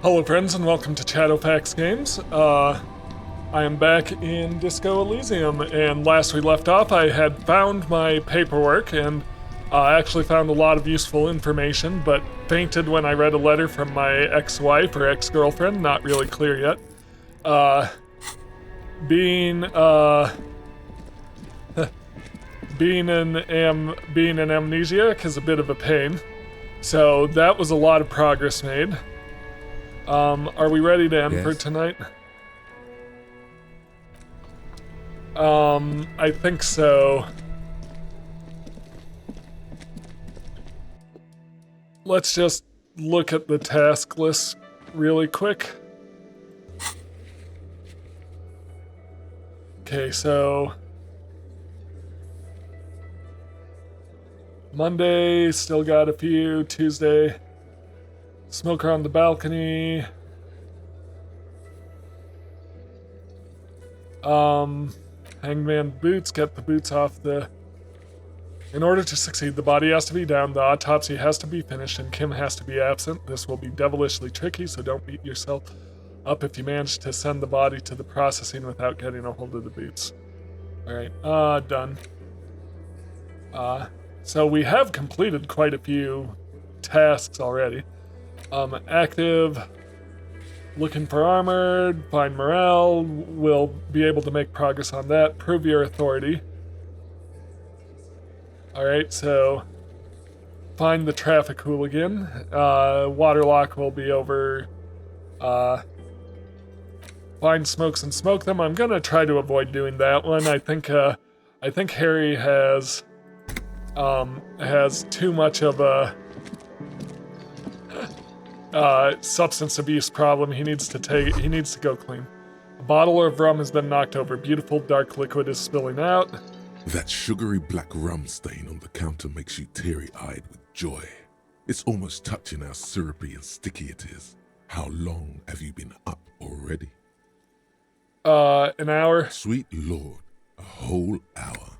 Hello friends and welcome to Shadowfax Games. I am back in Disco Elysium, and last we left off I had found my paperwork and actually found a lot of useful information, but fainted when I read a letter from my ex-wife or ex-girlfriend, not really clear yet. Being an amnesiac is a bit of a pain, so that was a lot of progress made. Are we ready to end for tonight? I think so. Let's just look at the task list really quick. Okay, so Monday, still got a few. Tuesday, smoker on the balcony. Hangman boots, get the boots off the... In order to succeed, the body has to be down, the autopsy has to be finished, and Kim has to be absent. This will be devilishly tricky, so don't beat yourself up if you manage to send the body to the processing without getting a hold of the boots. Alright, done. So we have completed quite a few tasks already. Active, looking for armored, find morale, we'll be able to make progress on that. Prove your authority. Alright, so find the traffic hooligan. Waterlock will be over. Find smokes and smoke them. I'm gonna try to avoid doing that one. I think Harry has too much of a substance abuse problem. He needs to go clean. A bottle of rum has been knocked over. Beautiful dark liquid is spilling out. That sugary black rum stain on the counter makes you teary-eyed with joy. It's almost touching how syrupy and sticky it is. How long have you been up already? An hour. Sweet Lord, a whole hour.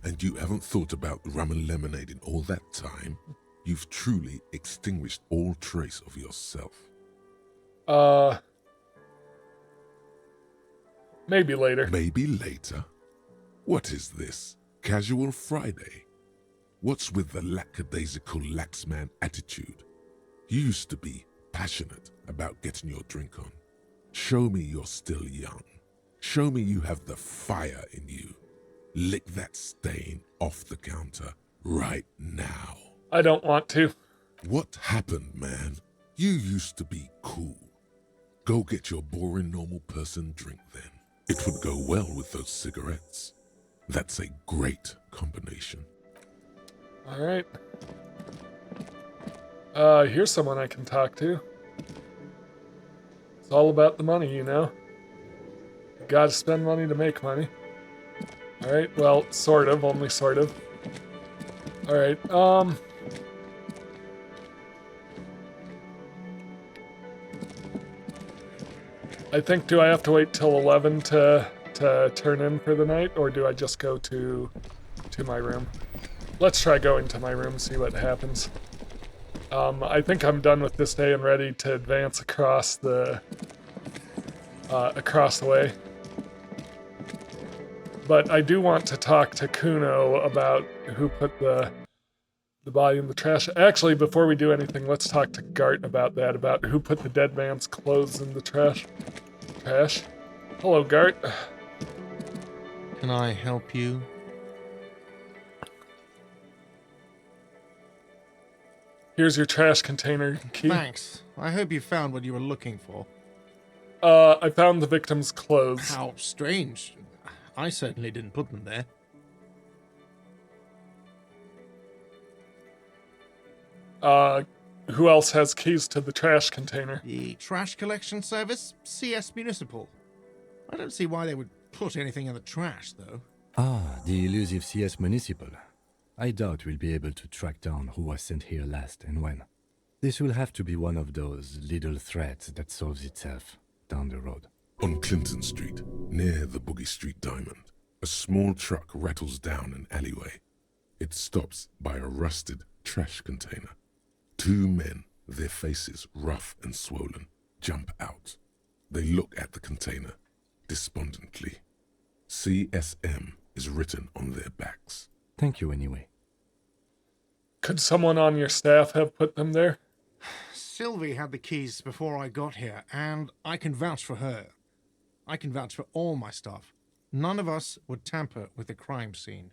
And you haven't thought about rum and lemonade in all that time? You've truly extinguished all trace of yourself. Maybe later. Maybe later? What is this? Casual Friday? What's with the lackadaisical laxman attitude? You used to be passionate about getting your drink on. Show me you're still young. Show me you have the fire in you. Lick that stain off the counter right now. I don't want to. What happened, man? You used to be cool. Go get your boring normal person drink then. It would go well with those cigarettes. That's a great combination. Alright. Here's someone I can talk to. It's all about the money, you know? You gotta spend money to make money. Alright, well, sort of, only sort of. Alright, I think, do I have to wait till 11 to turn in for the night, or do I just go to my room? Let's try going to my room, see what happens. I think I'm done with this day and ready to advance across the way. But I do want to talk to Kuno about who put the body in the trash. Actually, before we do anything, let's talk to Gart about that, about who put the dead man's clothes in the trash. Hello, Gart. Can I help you? Here's your trash container key. Thanks. I hope you found what you were looking for. I found the victim's clothes. How strange. I certainly didn't put them there. Who else has keys to the trash container? The trash collection service? CS Municipal. I don't see why they would put anything in the trash, though. Ah, the elusive CS Municipal. I doubt we'll be able to track down who was sent here last and when. This will have to be one of those little threats that solves itself down the road. On Clinton Street, near the Boogie Street Diamond, a small truck rattles down an alleyway. It stops by a rusted trash container. Two men, their faces rough and swollen, jump out. They look at the container, despondently. CSM is written on their backs. Thank you anyway. Could someone on your staff have put them there? Sylvie had the keys before I got here, and I can vouch for her. I can vouch for all my staff. None of us would tamper with the crime scene.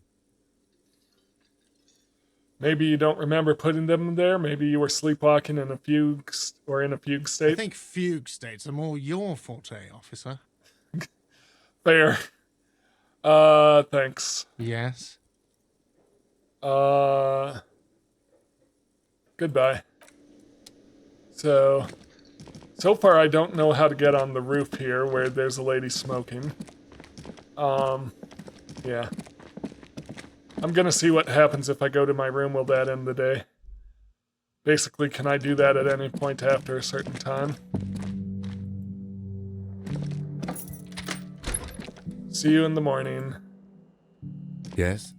Maybe you don't remember putting them there. Maybe you were sleepwalking in a fugue state. I think fugue states are more your forte, officer. Fair. Thanks. Yes? Goodbye. So far I don't know how to get on the roof here where there's a lady smoking. Yeah. I'm gonna see what happens if I go to my room. Will that end the day? Basically, can I do that at any point after a certain time? See you in the morning. Yes?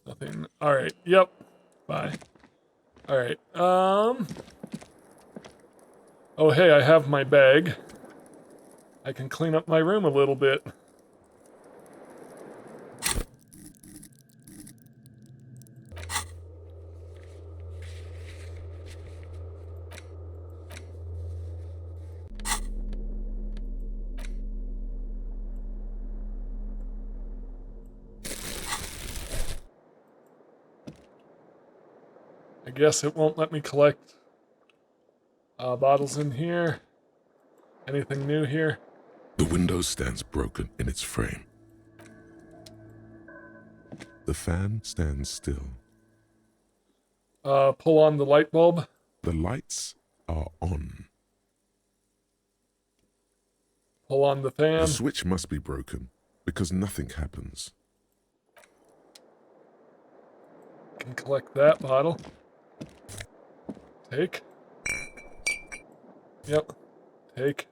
Nothing. Alright, yep. Bye. Alright, oh hey, I have my bag. I can clean up my room a little bit. I guess it won't let me collect bottles in here. Anything new here? The window stands broken in its frame. The fan stands still. Pull on the light bulb. The lights are on. Pull on the fan. The switch must be broken because nothing happens. Can collect that bottle. Take. Yep. Take.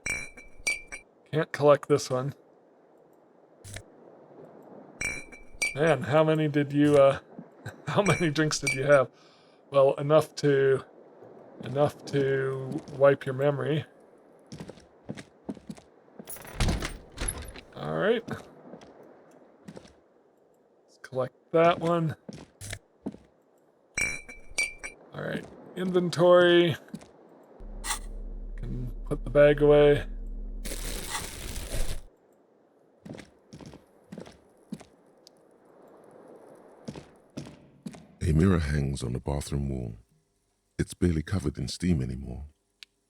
Can't collect this one. Man, how many did you, how many drinks did you have? Well, enough to wipe your memory. Alright. Let's collect that one. Alright, inventory. Can put the bag away. A mirror hangs on the bathroom wall. It's barely covered in steam anymore.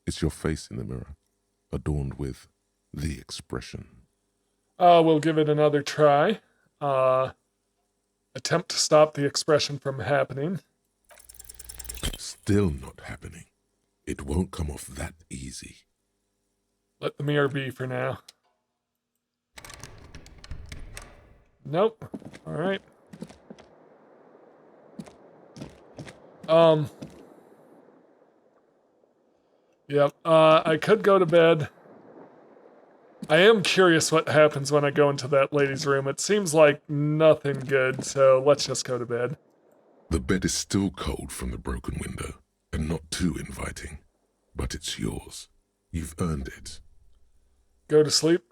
It's your face in the mirror, adorned with the expression. We'll give it another try. Attempt to stop the expression from happening. Still not happening. It won't come off that easy. Let the mirror be for now. Nope. Alright. Yep, I could go to bed. I am curious what happens when I go into that lady's room. It seems like nothing good, so let's just go to bed. The bed is still cold from the broken window, and not too inviting. But it's yours. You've earned it. Go to sleep.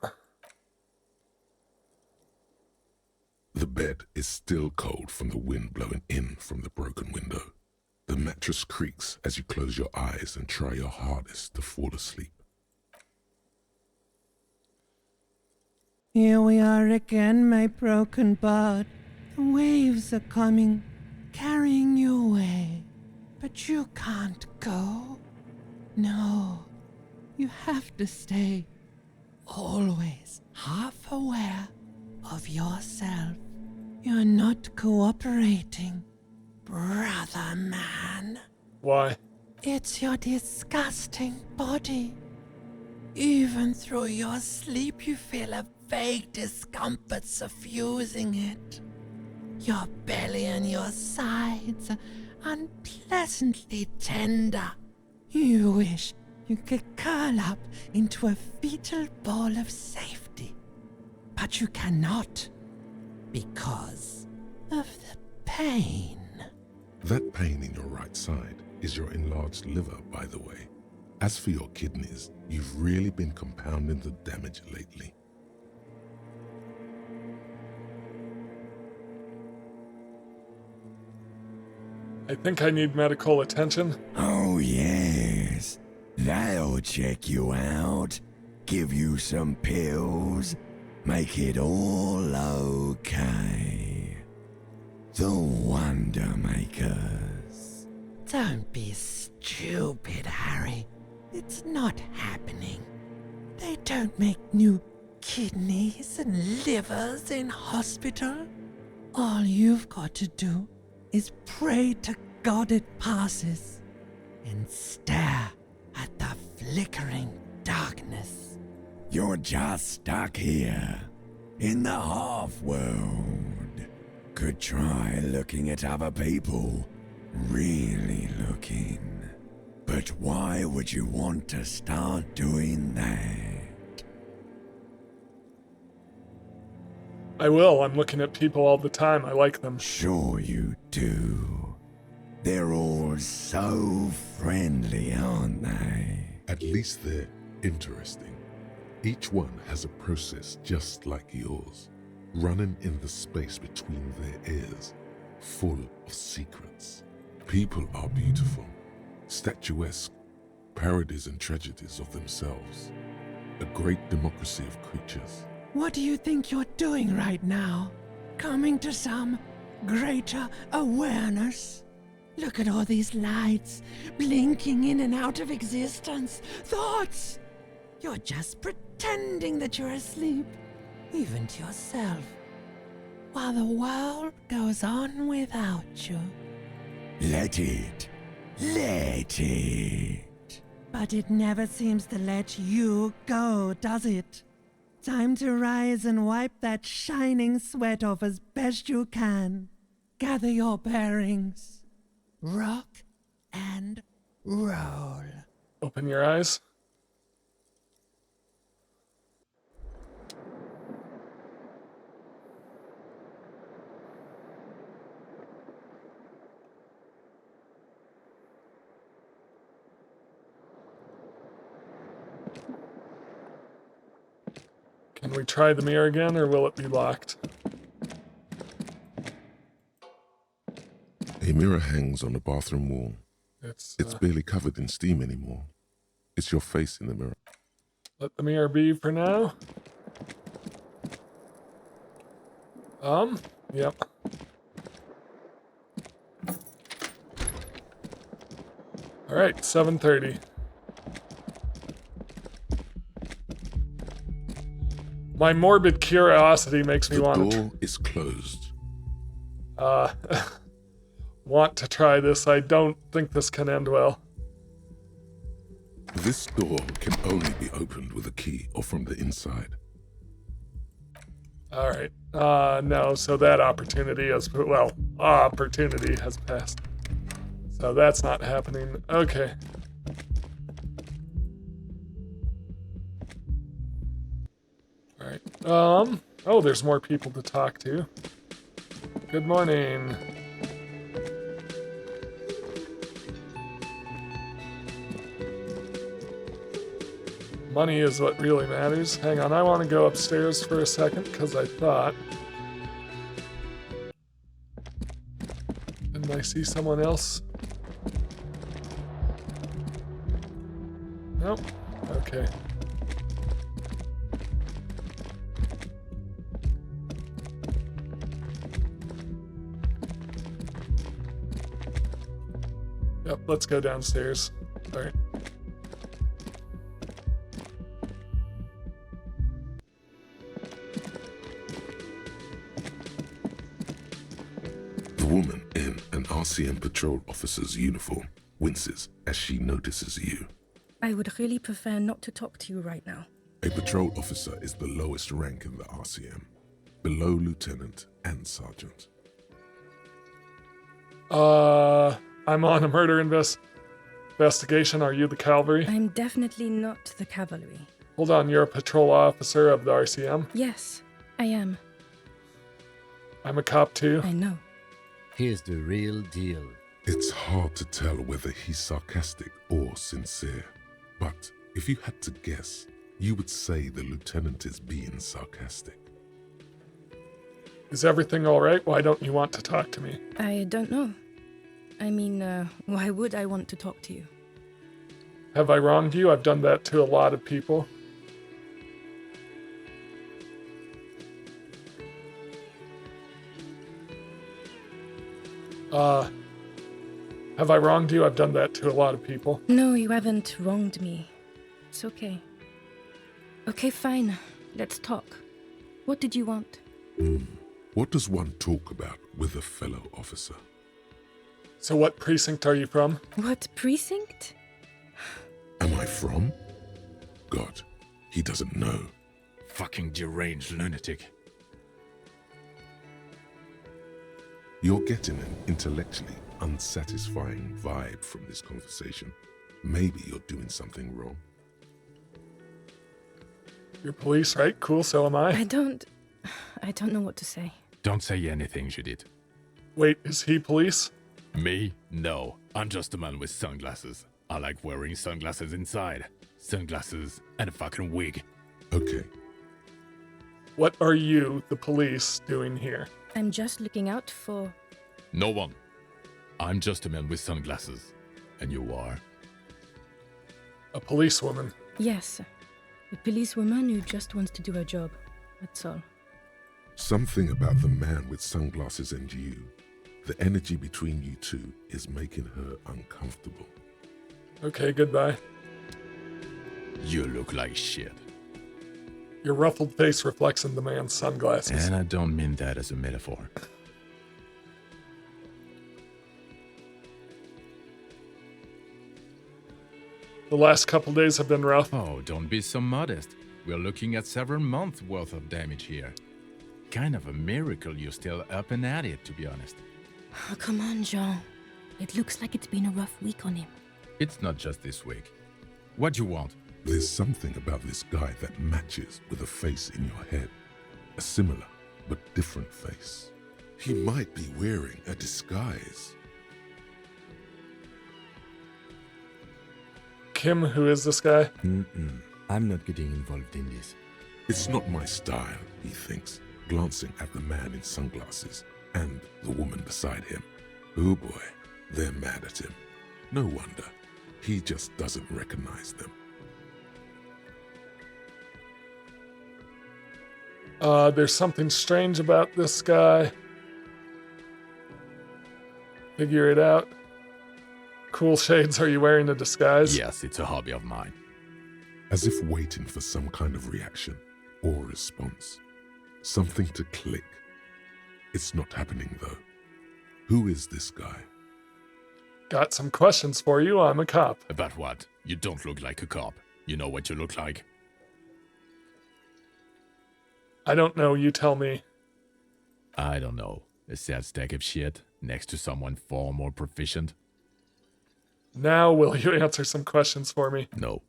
The bed is still cold from the wind blowing in from the broken window. The mattress creaks as you close your eyes and try your hardest to fall asleep. Here we are again, my broken bud. The waves are coming, carrying you away. But you can't go. No, you have to stay. Always half aware of yourself. You're not cooperating, brother man. Why? It's your disgusting body. Even through your sleep, you feel a vague discomfort suffusing it. Your belly and your sides are unpleasantly tender. You wish you could curl up into a fetal ball of safety. But you cannot, because of the pain. That pain in your right side is your enlarged liver, by the way. As for your kidneys, you've really been compounding the damage lately. I think I need medical attention. Oh, yes. They'll check you out, give you some pills, make it all okay. The Wonder Makers. Don't be stupid, Harry. It's not happening. They don't make new kidneys and livers in hospital. All you've got to do is pray to God it passes and stare at the flickering darkness. You're just stuck here, in the half-world. Could try looking at other people, really looking. But why would you want to start doing that? I will. I'm looking at people all the time. I like them. Sure you do. They're all so friendly, aren't they? At least they're interesting. Each one has a process just like yours, running in the space between their ears, full of secrets. People are beautiful, statuesque, parodies and tragedies of themselves. A great democracy of creatures. What do you think you're doing right now? Coming to some greater awareness? Look at all these lights blinking in and out of existence. Thoughts! You're just pretending that you're asleep, even to yourself, while the world goes on without you. Let it. Let it. But it never seems to let you go, does it? Time to rise and wipe that shining sweat off as best you can. Gather your bearings. Rock and roll. Open your eyes. Can we try the mirror again, or will it be locked? A mirror hangs on the bathroom wall. It's barely covered in steam anymore. It's your face in the mirror. let the mirror be for now. Yep. All right, 7:30. My morbid curiosity makes me The want door is closed. want to try this. I don't think this can end well. This door can only be opened with a key or from the inside. All right. No, so that opportunity has passed. So that's not happening. Okay. All right. Oh, there's more people to talk to. Good morning. Money is what really matters. Hang on, I want to go upstairs for a second because I thought. Didn't I see someone else? Nope. Okay. Yep, let's go downstairs. All right. The woman in an RCM patrol officer's uniform winces as she notices you. I would really prefer not to talk to you right now. A patrol officer is the lowest rank in the RCM, below lieutenant and sergeant. I'm on a murder investigation. Are you the cavalry? I'm definitely not the cavalry. Hold on, you're a patrol officer of the RCM? Yes, I am. I'm a cop too. I know. Here's the real deal. It's hard to tell whether he's sarcastic or sincere. But if you had to guess, you would say the lieutenant is being sarcastic. Is everything all right? Why don't you want to talk to me? I don't know. I mean, why would I want to talk to you? Have I wronged you? I've done that to a lot of people. Have I wronged you? I've done that to a lot of people. No, you haven't wronged me. It's okay. Okay, fine. Let's talk. What did you want? What does one talk about with a fellow officer? So what precinct are you from? What precinct? Am I from? God, he doesn't know. Fucking deranged lunatic. You're getting an intellectually unsatisfying vibe from this conversation. Maybe you're doing something wrong. You're police, right? Cool, so am I. I don't know what to say. Don't say anything, Judith. Wait, is he police? Me? No. I'm just a man with sunglasses. I like wearing sunglasses inside. Sunglasses and a fucking wig. Okay, What are you, the police, doing here? I'm just looking out for... No one. I'm just a man with sunglasses. And you are? A policewoman. Yes, a policewoman who just wants to do her job. That's all. something about the man with sunglasses and you, the energy between you two is making her uncomfortable. Okay, goodbye. You look like shit. Your ruffled face reflects in the man's sunglasses. And I don't mean that as a metaphor. The last couple days have been rough. Oh, don't be so modest. We're looking at several months worth of damage here. Kind of a miracle you're still up and at it, to be honest. Oh, come on, Jean. It looks like it's been a rough week on him. It's not just this week. What do you want? There's something about this guy that matches with a face in your head. A similar but different face. He might be wearing a disguise. Kim, who is this guy? I'm not getting involved in this. It's not my style, he thinks, glancing at the man in sunglasses and the woman beside him. Oh boy, they're mad at him. No wonder. He just doesn't recognize them. There's something strange about this guy. Figure it out. Cool shades, are you wearing a disguise? Yes, it's a hobby of mine. As if waiting for some kind of reaction or response. Something to click. It's not happening though. Who is this guy? Got some questions for you. I'm a cop. About what? You don't look like a cop. You know what you look like? I don't know, you tell me. I don't know. A sad stack of shit next to someone far more proficient? Now will you answer some questions for me? No,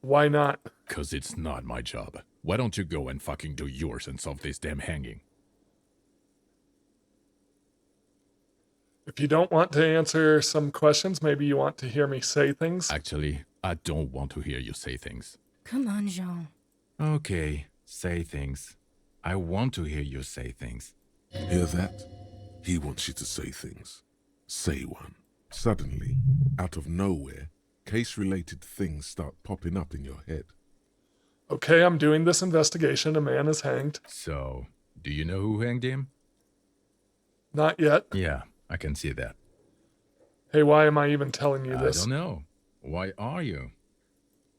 Why not? 'cause it's not my job. Why don't you go and fucking do yours and solve this damn hanging? If you don't want to answer some questions, maybe you want to hear me say things. Actually, I don't want to hear you say things. Come on, Jean. Okay, say things. I want to hear you say things. Hear that? He wants you to say things. Say one. Suddenly, out of nowhere, case-related things start popping up in your head. Okay, I'm doing this investigation. A man is hanged. So, do you know who hanged him? Not yet. Yeah, I can see that. Hey, why am I even telling you I this? don't know. Why are you?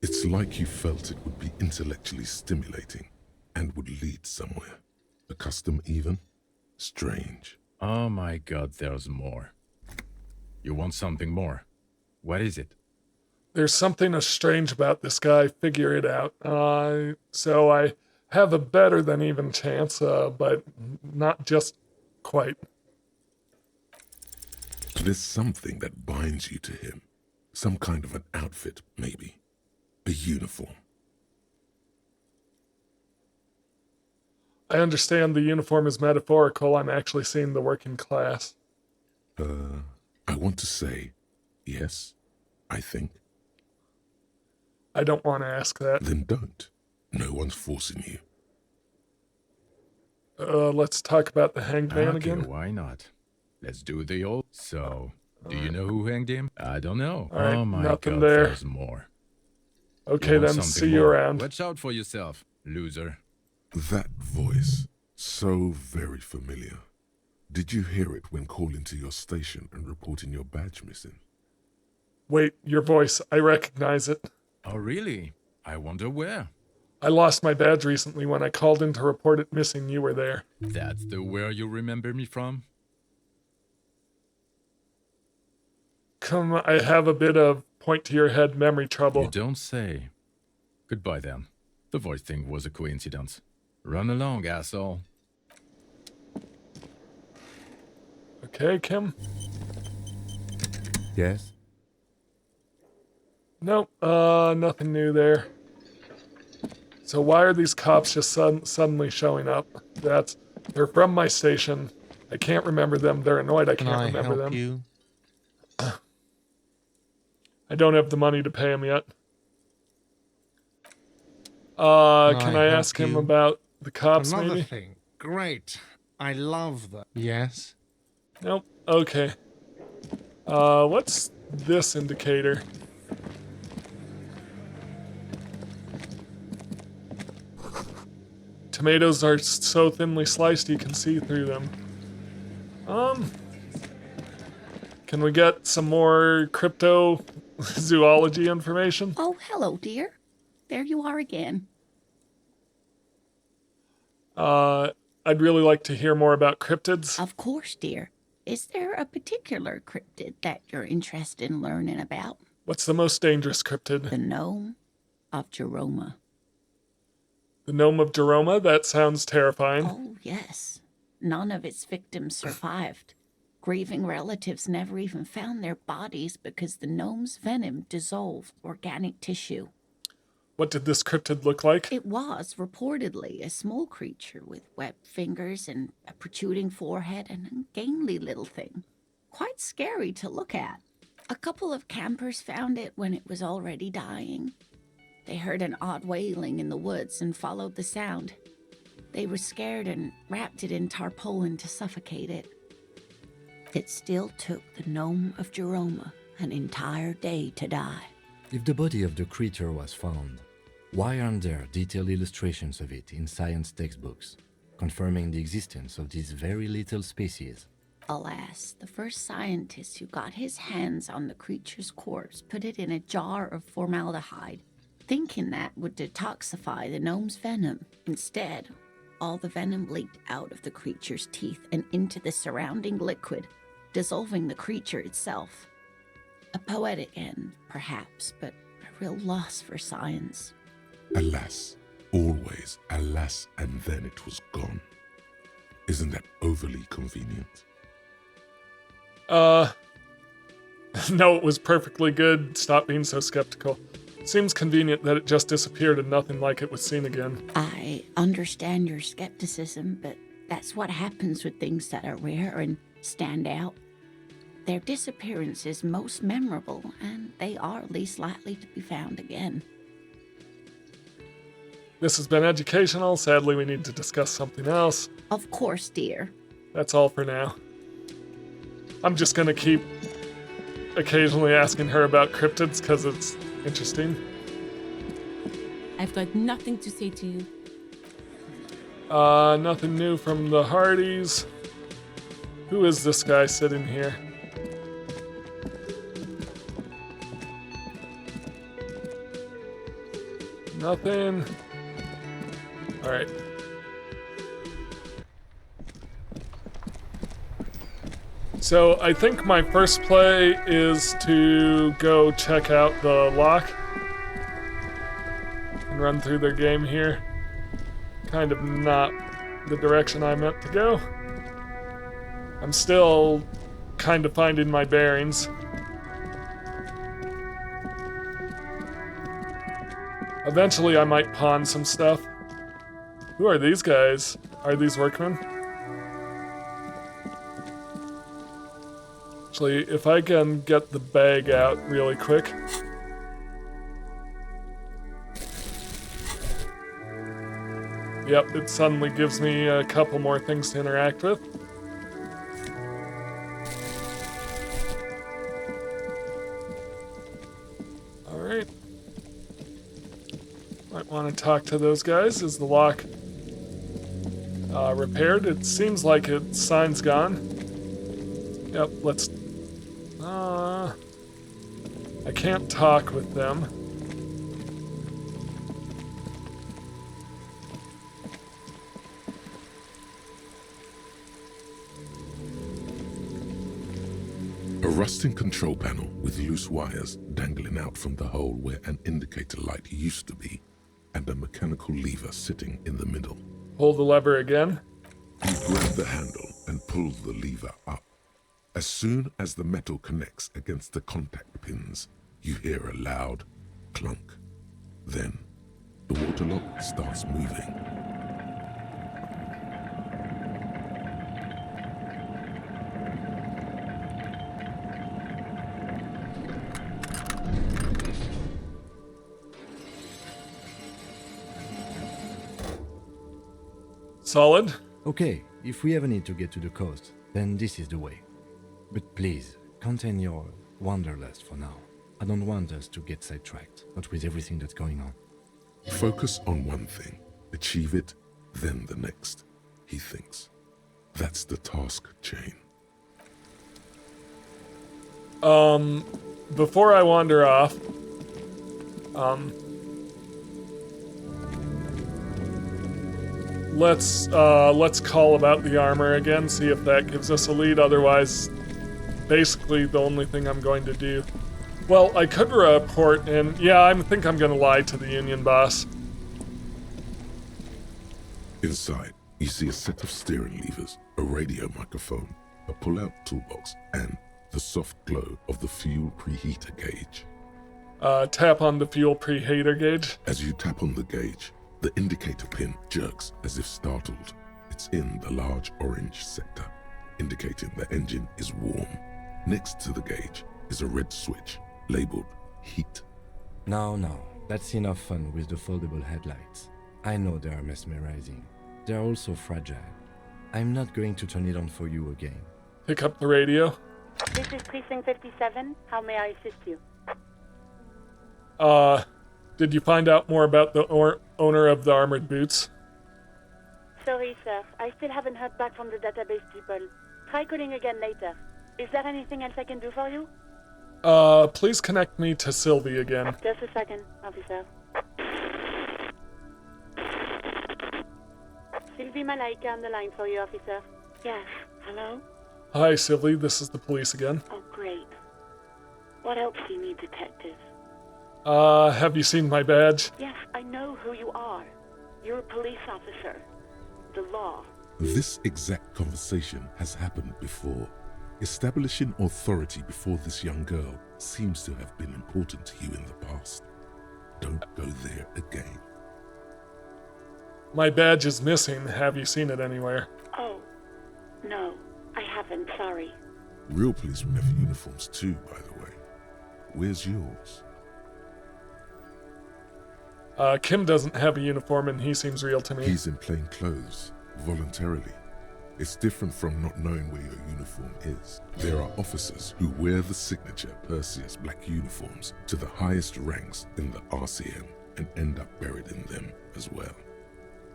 It's like you felt it would be intellectually stimulating and would lead somewhere. A custom even? Strange. Oh my god, there's more. You want something more? What is it? There's something strange about this guy. Figure it out. So I have a better than even chance, but not just quite. There's something that binds you to him. Some kind of an outfit, maybe. A uniform. I understand the uniform is metaphorical. I'm actually seeing the working class. I want to say, yes, I think. I don't want to ask that. Then don't. No one's forcing you. Let's talk about the hanged man Okay, again. why not? Let's do the old. So, do you know who hanged him? I don't know. All right, Oh my nothing God, there. there's more. Okay, You want then something see you more? around. Watch out for yourself, loser. That voice, so very familiar. Did you hear it when calling to your station and reporting your badge missing? Wait, your voice. I recognize it. Oh, really? I wonder where. I lost my badge recently when I called in to report it missing. You were there. That's the where you remember me from? Come, I have a bit of point to your head memory trouble. You don't say. Goodbye then. The voice thing was a coincidence. Run along, asshole. Okay, Kim? Yes? Nope, nothing new there. So why are these cops just suddenly showing up? They're from my station. I can't remember them. They're annoyed I Can can't I remember help them. you? I don't have the money to pay him yet. Can I help ask him you? about the cops, Another maybe? thing. Great. I love that. Yes? Nope. Okay. What's this indicator? Tomatoes are so thinly sliced you can see through them. Can we get some more cryptozoology information? Oh, hello, dear. There you are again. I'd really like to hear more about cryptids. Of course, dear. Is there a particular cryptid that you're interested in learning about? What's the most dangerous cryptid? The gnome of Jeroma. The gnome of Jeroma? That sounds terrifying. Oh, yes. None of its victims survived. Grieving relatives never even found their bodies because the gnome's venom dissolved organic tissue. What did this cryptid look like? It was reportedly a small creature with webbed fingers and a protruding forehead and an ungainly little thing. Quite scary to look at. A couple of campers found it when it was already dying. They heard an odd wailing in the woods and followed the sound. They were scared and wrapped it in tarpaulin to suffocate it. It still took the gnome of Jeroma an entire day to die. If the body of the creature was found, why aren't there detailed illustrations of it in science textbooks, confirming the existence of this very little species? Alas, the first scientist who got his hands on the creature's corpse put it in a jar of formaldehyde, thinking that would detoxify the gnome's venom. Instead, all the venom leaked out of the creature's teeth and into the surrounding liquid, dissolving the creature itself. A poetic end, perhaps, but a real loss for science. Alas, always alas, and then it was gone. Isn't that overly convenient? No, it was perfectly good. Stop being so skeptical. Seems convenient that it just disappeared and nothing like it was seen again. I understand your skepticism, but that's what happens with things that are rare and stand out. Their disappearance is most memorable, and they are least likely to be found again. This has been educational. Sadly, we need to discuss something else. Of course, dear. That's all for now. I'm just gonna keep occasionally asking her about cryptids because it's interesting. I've got nothing to say to you. Nothing new from the Hardys. Who is this guy sitting here? Nothing. Alright. So I think my first play is to go check out the lock and run through their game here. Kind of not the direction I meant to go. I'm still kind of finding my bearings. Eventually I might pawn some stuff. Who are these guys? Are these workmen? Actually, if I can get the bag out really quick. Yep, it suddenly gives me a couple more things to interact with. Alright. Might want to talk to those guys. Is the lock repaired? It seems like its sign's gone. Yep, let's... I can't talk with them. A rusting control panel with loose wires dangling out from the hole where an indicator light used to be, and a mechanical lever sitting in the middle. Pull the lever again. You grab the handle and pull the lever up. As soon as the metal connects against the contact pins, you hear a loud clunk. Then, the water lock starts moving. Solid. Okay, if we ever need to get to the coast, then this is the way. But please, contain your wanderlust for now. I don't want us to get sidetracked, not with everything that's going on. Focus on one thing, achieve it, then the next, he thinks. That's the task chain. Before I wander off, let's call about the armor again, see if that gives us a lead. Otherwise, basically the only thing I'm going to do. Well, I could report in. Yeah, I think I'm gonna lie to the union boss. Inside, you see a set of steering levers, a radio microphone, a pull-out toolbox, and the soft glow of the fuel preheater gauge. Tap on the fuel preheater gauge. As you tap on the gauge, the indicator pin jerks as if startled. It's in the large orange sector, indicating the engine is warm. Next to the gauge is a red switch labeled heat. No, that's enough fun with the foldable headlights. I know they are mesmerizing. They're also fragile. I'm not going to turn it on for you again. Pick up the radio. This is Precinct 57. How may I assist you? Did you find out more about the owner of the armored boots? Sorry, sir. I still haven't heard back from the database people. Try calling again later. Is there anything else I can do for you? Please connect me to Sylvie again. Just a second, officer. Sylvie Malaika on the line for you, officer. Yes, hello? Hi, Sylvie. This is the police again. Oh, great. What else do you need, detective? Have you seen my badge? Yes, I know who you are. You're a police officer. The law. This exact conversation has happened before. Establishing authority before this young girl seems to have been important to you in the past. Don't go there again. My badge is missing. Have you seen it anywhere? Oh, no, I haven't, sorry. Real policemen have uniforms too, by the way. Where's yours? Kim doesn't have a uniform and he seems real to me. He's in plain clothes, voluntarily. It's different from not knowing where your uniform is. There are officers who wear the signature Perseus black uniforms to the highest ranks in the RCM and end up buried in them as well.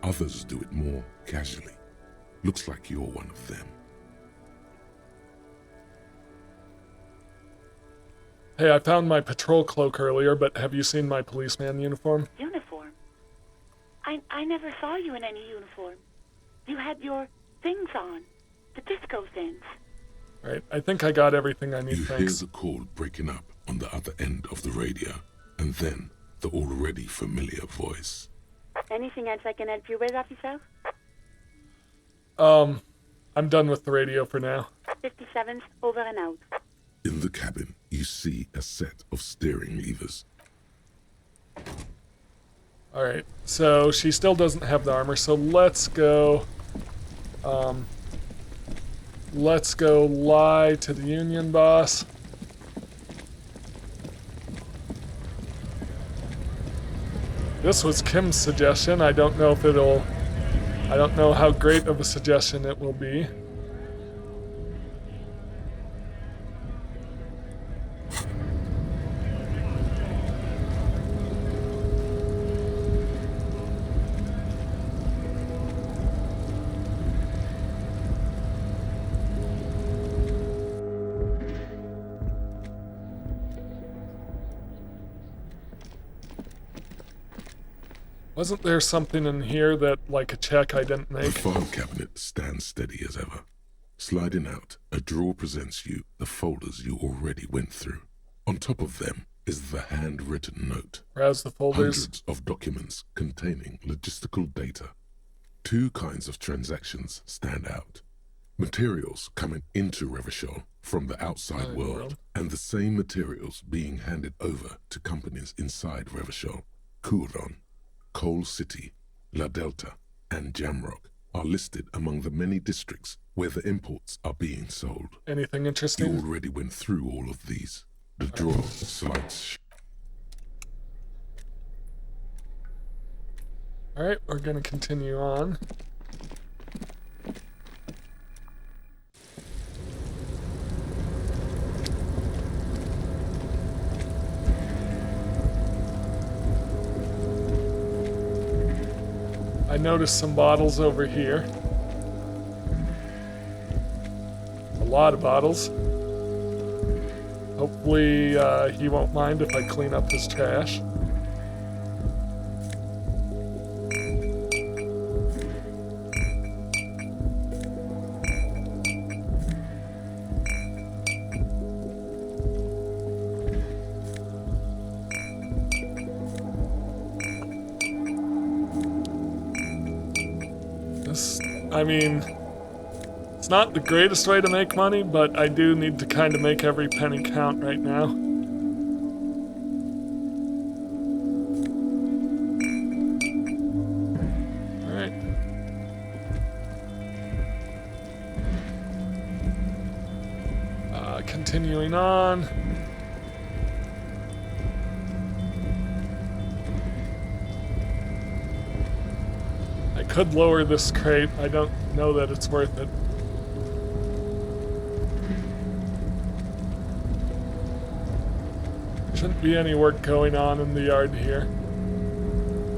Others do it more casually. Looks like you're one of them. Hey, I found my patrol cloak earlier, but have you seen my policeman uniform? Uniform? I never saw you in any uniform. You had your things on. The disco things. Right, I think I got everything I need, You thanks. hear the call breaking up on the other end of the radio, and then the already familiar voice. Anything else I can help you with, officer? I'm done with the radio for now. 57's over and out. In the cabin, you see a set of steering levers. Alright, so she still doesn't have the armor, so let's go lie to the union boss. This was Kim's suggestion. I don't know if it'll I don't know how great of a suggestion it will be. Wasn't there something in here that, like a check I didn't The make? file cabinet stands steady as ever. Sliding out, a drawer presents you the folders you already went through. On top of them is the handwritten note. Browse the folders. Hundreds of documents containing logistical data. Two kinds of transactions stand out. Materials coming into Revachol from the outside world, and the same materials being handed over to companies inside Revachol. Couron, Coal City, La Delta, and Jamrock are listed among the many districts where the imports are being sold. Anything You interesting? already went through all of these. The drawer slides. Alright, we're gonna continue on. I noticed some bottles over here. A lot of bottles. Hopefully, he won't mind if I clean up his trash. I mean, it's not the greatest way to make money, but I do need to kind of make every penny count right now. Alright. Continuing on. I could lower this crate. I don't know that it's worth it. Shouldn't be any work going on in the yard here.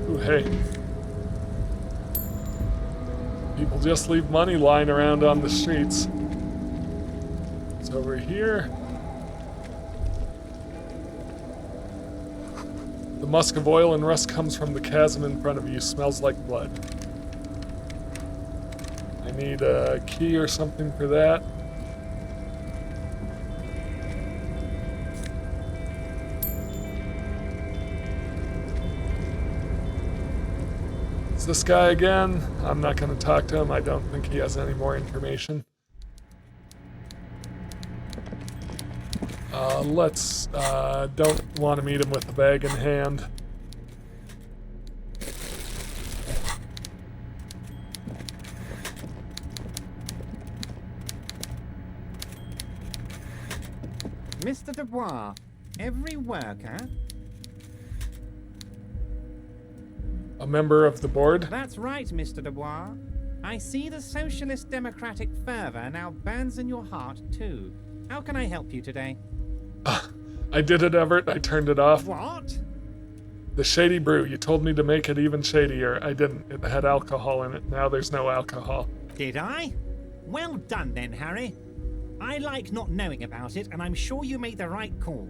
Ooh, hey. People just leave money lying around on the streets. It's over here. The musk of oil and rust comes from the chasm in front of you. Smells like blood. I need a key or something for that. It's this guy again. I'm not going to talk to him. I don't think he has any more information. Let's, don't want to meet him with a bag in hand. Mr. Dubois, every worker... A member of the board? That's right, Mr. Dubois. I see the socialist democratic fervor now burns in your heart, too. How can I help you today? I did it, Everett. I turned it off. What? The shady brew. You told me to make it even shadier. I didn't. It had alcohol in it. Now there's no alcohol. Did I? Well done then, Harry. I like not knowing about it, and I'm sure you made the right call.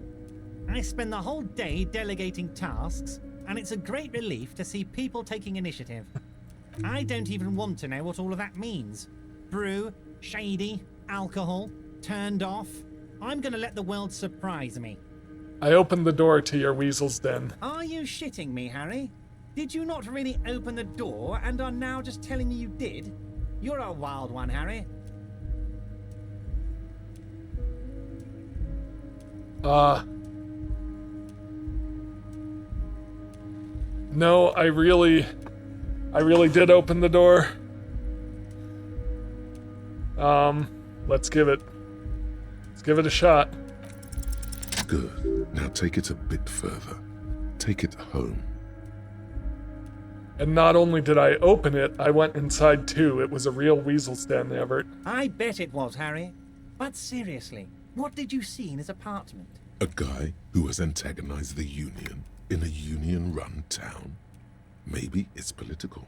I spend the whole day delegating tasks, and it's a great relief to see people taking initiative. I don't even want to know what all of that means. Brew, shady, alcohol, turned off. I'm gonna let the world surprise me. I opened the door to your weasel's den. Are you shitting me, Harry? Did you not really open the door and are now just telling me you did? You're a wild one, Harry. No, I really did open the door. Let's give it a shot. Good. Now take it a bit further. Take it home. And not only did I open it, I went inside too. It was a real weasel's den, Everett. I bet it was, Harry. But seriously, what did you see in his apartment? A guy who has antagonized the Union in a Union-run town. Maybe it's political.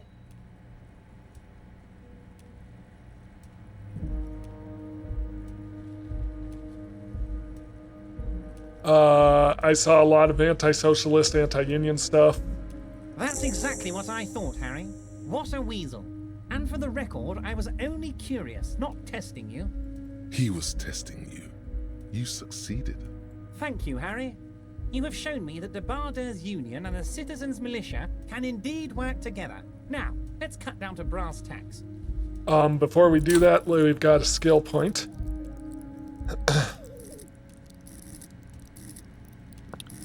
I saw a lot of anti-socialist, anti-union stuff. That's exactly what I thought, Harry. What a weasel. And for the record, I was only curious, not testing you. He was testing you. You succeeded. Thank you, Harry. You have shown me that the Barders Union and the Citizens Militia can indeed work together. Now, let's cut down to brass tacks. Before we do that, we've got a skill point.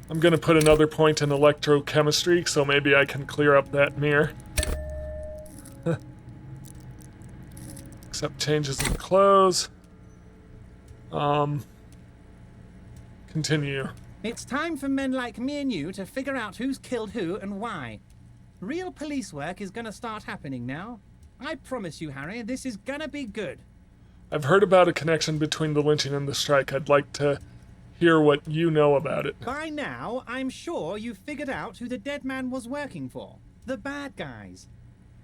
I'm gonna put another point in electrochemistry, so maybe I can clear up that mirror. Accept changes in clothes. Continue. It's time for men like me and you to figure out who's killed who and why. Real police work is gonna start happening now. I promise you, Harry, this is gonna be good. I've heard about a connection between the lynching and the strike. I'd like to hear what you know about it. By now, I'm sure you've figured out who the dead man was working for. The bad guys.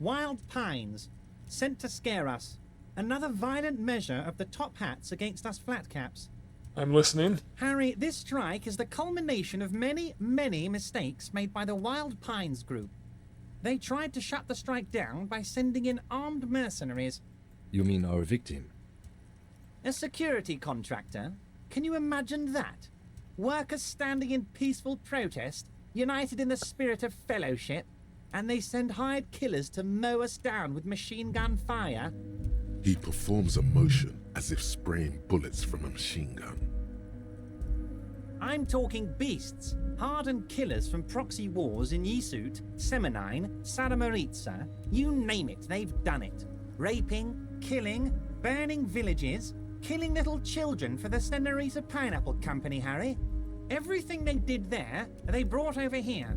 Wild Pines. Sent to scare us. Another violent measure of the top hats against us flatcaps. I'm listening. Harry, this strike is the culmination of many, many mistakes made by the Wild Pines group. They tried to shut the strike down by sending in armed mercenaries. You mean our victim? A security contractor? Can you imagine that? Workers standing in peaceful protest, united in the spirit of fellowship, and they send hired killers to mow us down with machine gun fire? He performs a motion as if spraying bullets from a machine gun. I'm talking beasts, hardened killers from proxy wars in Yisut, Semenine, Saramaritsa, you name it, they've done it. Raping, killing, burning villages, killing little children for the Senorita Pineapple Company, Harry. Everything they did there, they brought over here.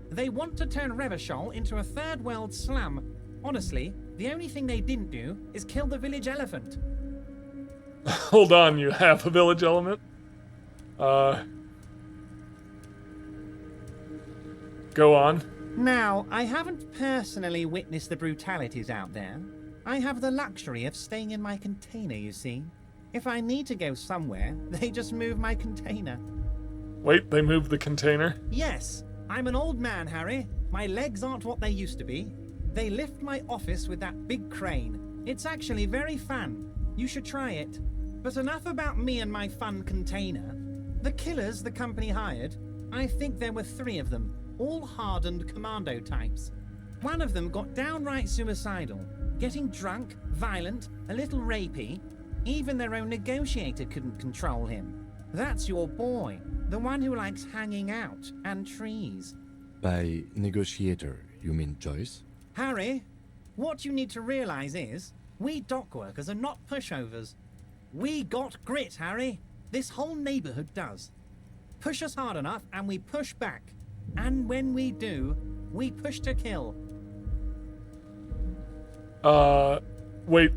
They want to turn Revachol into a third world slum. Honestly, the only thing they didn't do is kill the village elephant. Hold on, you have a village element? Go on. Now, I haven't personally witnessed the brutalities out there. I have the luxury of staying in my container, you see. If I need to go somewhere, they just move my container. Wait, they moved the container? Yes, I'm an old man, Harry. My legs aren't what they used to be. They lift my office with that big crane. It's actually very fun. You should try it. But enough about me and my fun container. The killers the company hired, I think there were 3 of them, all hardened commando types. One of them got downright suicidal, getting drunk, violent, a little rapey. Even their own negotiator couldn't control him. That's your boy, the one who likes hanging out and trees. By negotiator, you mean Joyce? Harry, what you need to realize is, we dock workers are not pushovers. We got grit, Harry. This whole neighborhood does. Push us hard enough and we push back. And when we do, we push to kill. Wait,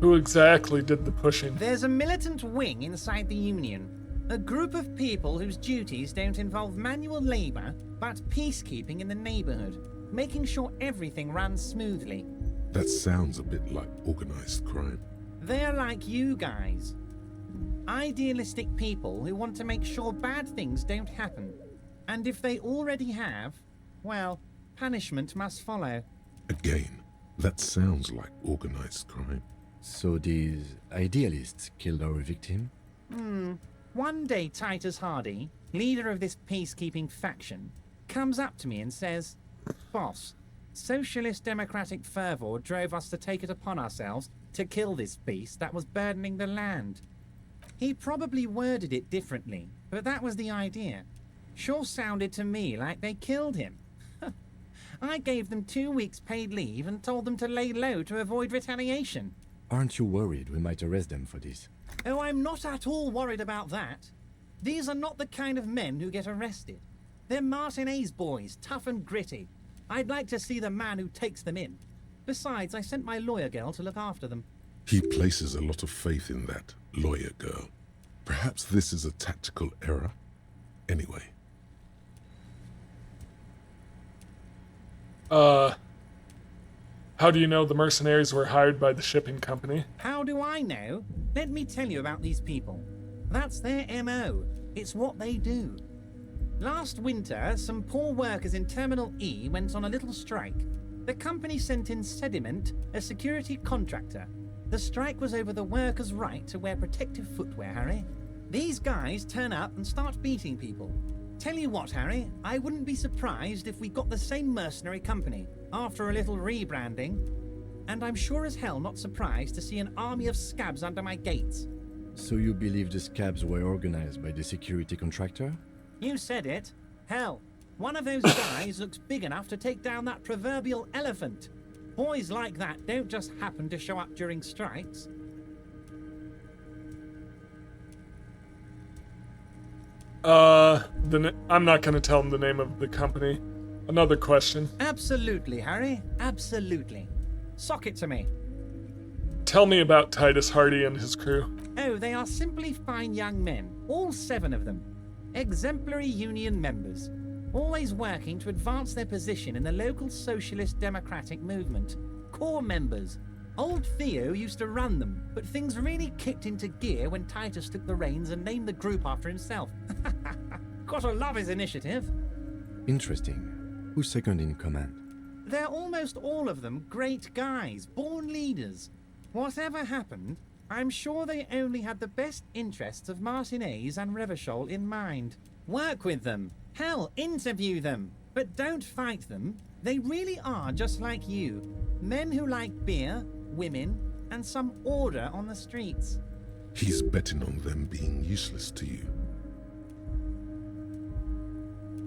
who exactly did the pushing? There's a militant wing inside the Union. A group of people whose duties don't involve manual labor, but peacekeeping in the neighborhood, making sure everything runs smoothly. That sounds a bit like organized crime. They're like you guys. Idealistic people who want to make sure bad things don't happen. And if they already have, well, punishment must follow. Again, that sounds like organized crime. So these idealists killed our victim? One day Titus Hardy, leader of this peacekeeping faction, comes up to me and says, "Boss, socialist democratic fervor drove us to take it upon ourselves to kill this beast that was burdening the land." He probably worded it differently, but that was the idea. Sure sounded to me like they killed him. I gave them 2 weeks paid leave and told them to lay low to avoid retaliation. Aren't you worried we might arrest them for this? Oh, I'm not at all worried about that. These are not the kind of men who get arrested. They're Martinez boys, tough and gritty. I'd like to see the man who takes them in. Besides, I sent my lawyer girl to look after them. He places a lot of faith in that lawyer girl. Perhaps this is a tactical error? Anyway. How do you know the mercenaries were hired by the shipping company? How do I know? Let me tell you about these people. That's their MO. It's what they do. Last winter, some poor workers in Terminal E went on a little strike. The company sent in Sediment, a security contractor. The strike was over the workers' right to wear protective footwear, Harry. These guys turn up and start beating people. Tell you what, Harry, I wouldn't be surprised if we got the same mercenary company after a little rebranding. And I'm sure as hell not surprised to see an army of scabs under my gates. So you believe the scabs were organized by the security contractor? You said it. Hell, one of those guys looks big enough to take down that proverbial elephant. Boys like that don't just happen to show up during strikes. I'm not going to tell him the name of the company. Another question. Absolutely, Harry. Absolutely. Sock it to me. Tell me about Titus Hardy and his crew. Oh, they are simply fine young men. All 7 of them. Exemplary union members. Always working to advance their position in the local socialist democratic movement. Core members. Old Theo used to run them, but things really kicked into gear when Titus took the reins and named the group after himself. Gotta love his initiative. Interesting. Who's second in command? They're almost all of them great guys, born leaders. Whatever happened, I'm sure they only had the best interests of Martinez and Revachol in mind. Work with them. Hell, interview them. But don't fight them. They really are just like you. Men who like beer, women, and some order on the streets. He's betting on them being useless to you.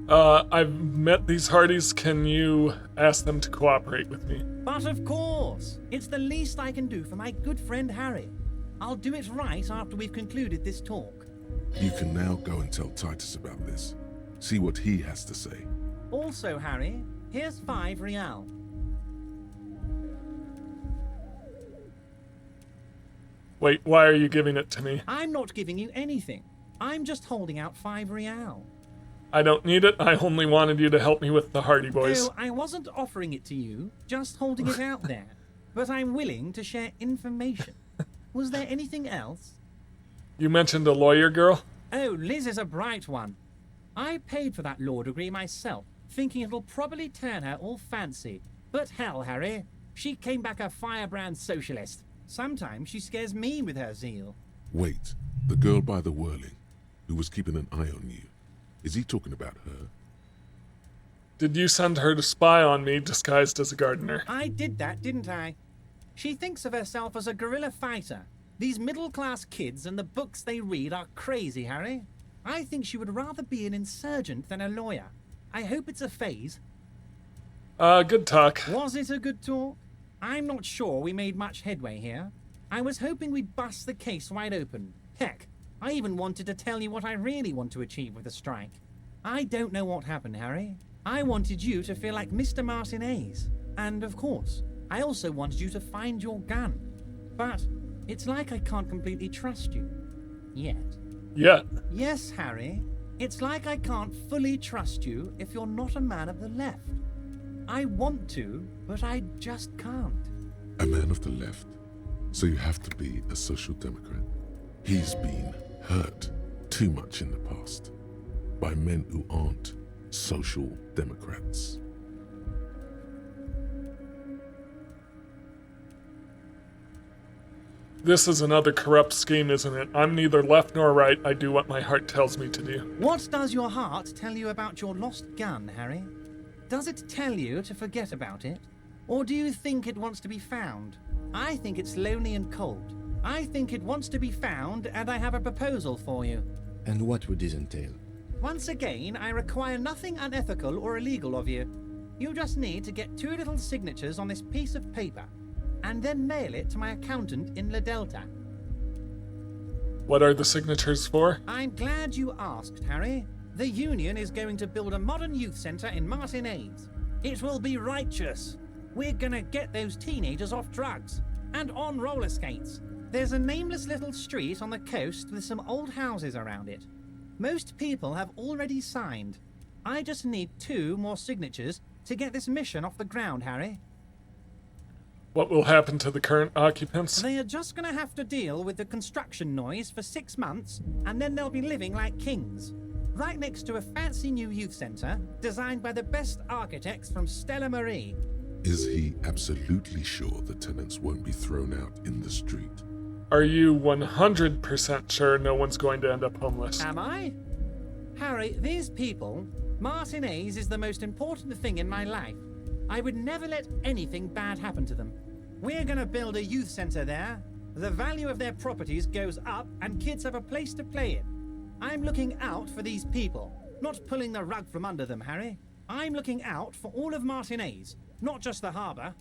I've met these Hardys. Can you ask them to cooperate with me? But of course, it's the least I can do for my good friend Harry. I'll do it right after we've concluded this talk. You can now go and tell Titus about this. See what he has to say. Also, Harry, here's 5 real. Wait, why are you giving it to me? I'm not giving you anything. I'm just holding out 5 real. I don't need it. I only wanted you to help me with the Hardy Boys. No, I wasn't offering it to you, just holding it out there. But I'm willing to share information. Was there anything else? You mentioned a lawyer girl? Oh, Liz is a bright one. I paid for that law degree myself, thinking it'll probably turn her all fancy. But hell, Harry, she came back a firebrand socialist. Sometimes she scares me with her zeal. Wait, the girl by the whirling, who was keeping an eye on you. Is he talking about her? Did you send her to spy on me disguised as a gardener? I did that, didn't I? She thinks of herself as a guerrilla fighter. These middle-class kids and the books they read are crazy, Harry. I think she would rather be an insurgent than a lawyer. I hope it's a phase. Good talk. Was it a good talk? I'm not sure we made much headway here. I was hoping we'd bust the case wide open. Heck, I even wanted to tell you what I really want to achieve with the strike. I don't know what happened, Harry. I wanted you to feel like Mr. Martinez. And of course, I also wanted you to find your gun. But it's like I can't completely trust you. Yet. Yet? Yes, Harry. It's like I can't fully trust you if you're not a man of the left. I want to, but I just can't. A man of the left? So you have to be a social democrat? He's been hurt too much in the past by men who aren't social democrats. This is another corrupt scheme, isn't it? I'm neither left nor right. I do what my heart tells me to do. What does your heart tell you about your lost gun, Harry? Does it tell you to forget about it? Or do you think it wants to be found? I think it's lonely and cold. I think it wants to be found, and I have a proposal for you. And what would this entail? Once again, I require nothing unethical or illegal of you. You just need to get 2 little signatures on this piece of paper, and then mail it to my accountant in La Delta. What are the signatures for? I'm glad you asked, Harry. The Union is going to build a modern youth centre in Martinez. It will be righteous. We're gonna get those teenagers off drugs and on roller skates. There's a nameless little street on the coast with some old houses around it. Most people have already signed. I just need 2 more signatures to get this mission off the ground, Harry. What will happen to the current occupants? They are just gonna have to deal with the construction noise for 6 months, and then they'll be living like kings. Right next to a fancy new youth centre, designed by the best architects from Stella Marie. Is he absolutely sure the tenants won't be thrown out in the street? Are you 100% sure no one's going to end up homeless? Am I? Harry, these people, Martinez is the most important thing in my life. I would never let anything bad happen to them. We're gonna build a youth centre there. The value of their properties goes up and kids have a place to play in. I'm looking out for these people, not pulling the rug from under them, Harry. I'm looking out for all of Martinez, not just the harbour.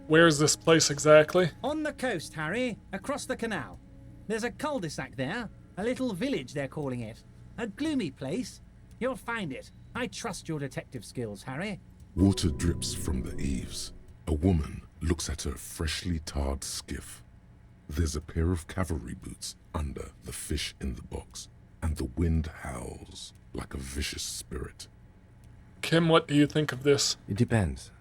Where is this place exactly? On the coast, Harry, across the canal. There's a cul-de-sac there, a little village they're calling it. A gloomy place. You'll find it. I trust your detective skills, Harry. Water drips from the eaves. A woman looks at her freshly tarred skiff. There's a pair of cavalry boots under the fish in the box, and the wind howls like a vicious spirit. Kim, what do you think of this? It depends.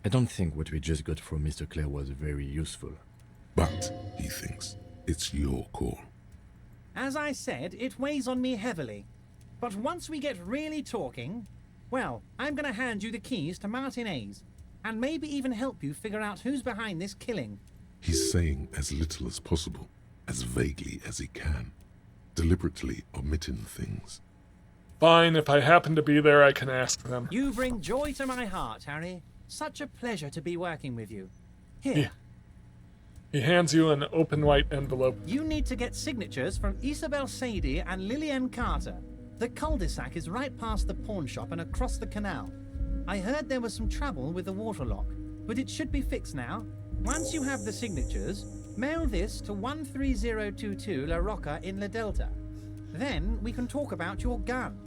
I don't think what we just got from Mr. Clare was very useful. But, he thinks, it's your call. As I said, it weighs on me heavily. But once we get really talking, well, I'm gonna hand you the keys to Martinez, and maybe even help you figure out who's behind this killing. He's saying as little as possible, as vaguely as he can, deliberately omitting things. Fine, if I happen to be there, I can ask them. You bring joy to my heart, Harry. Such a pleasure to be working with you. Here. Yeah. He hands you an open white envelope. You need to get signatures from Isabel Sadie and Lillian Carter. The cul-de-sac is right past the pawn shop and across the canal. I heard there was some trouble with the water lock, but it should be fixed now. Once you have the signatures, mail this to 13022 La Rocca in La Delta. Then we can talk about your gun.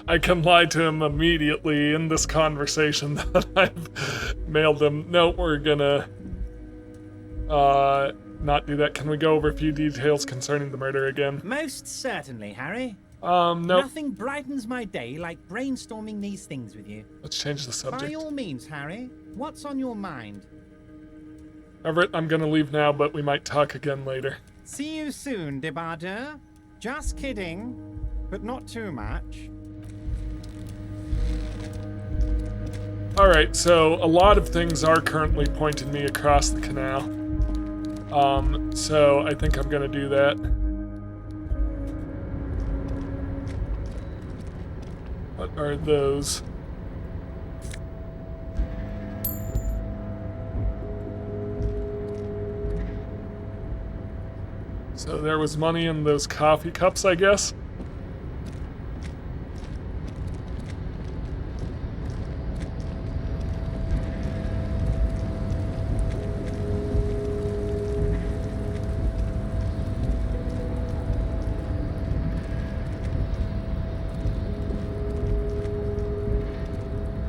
I can lie to him immediately in this conversation that I've mailed him. No, we're gonna not do that. Can we go over a few details concerning the murder again? Most certainly, Harry. Nope. Nothing brightens my day like brainstorming these things with you. Let's change the subject. By all means, Harry. What's on your mind? Everett, I'm gonna leave now, but we might talk again later. See you soon, Debardeur. Just kidding, but not too much. Alright, so a lot of things are currently pointing me across the canal. So I think I'm gonna do that. What are those? So there was money in those coffee cups, I guess?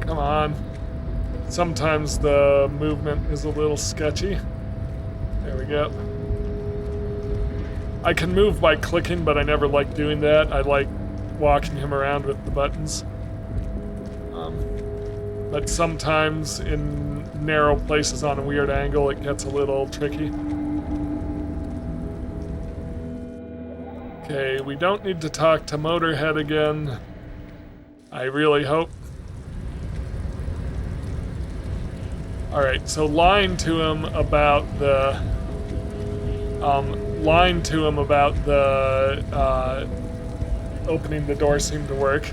Come on. Sometimes the movement is a little sketchy. There we go. I can move by clicking, but I never like doing that. I like walking him around with the buttons. But sometimes in narrow places on a weird angle, it gets a little tricky. Okay, we don't need to talk to Motorhead again. I really hope. Alright, so lying to him about the opening the door seemed to work.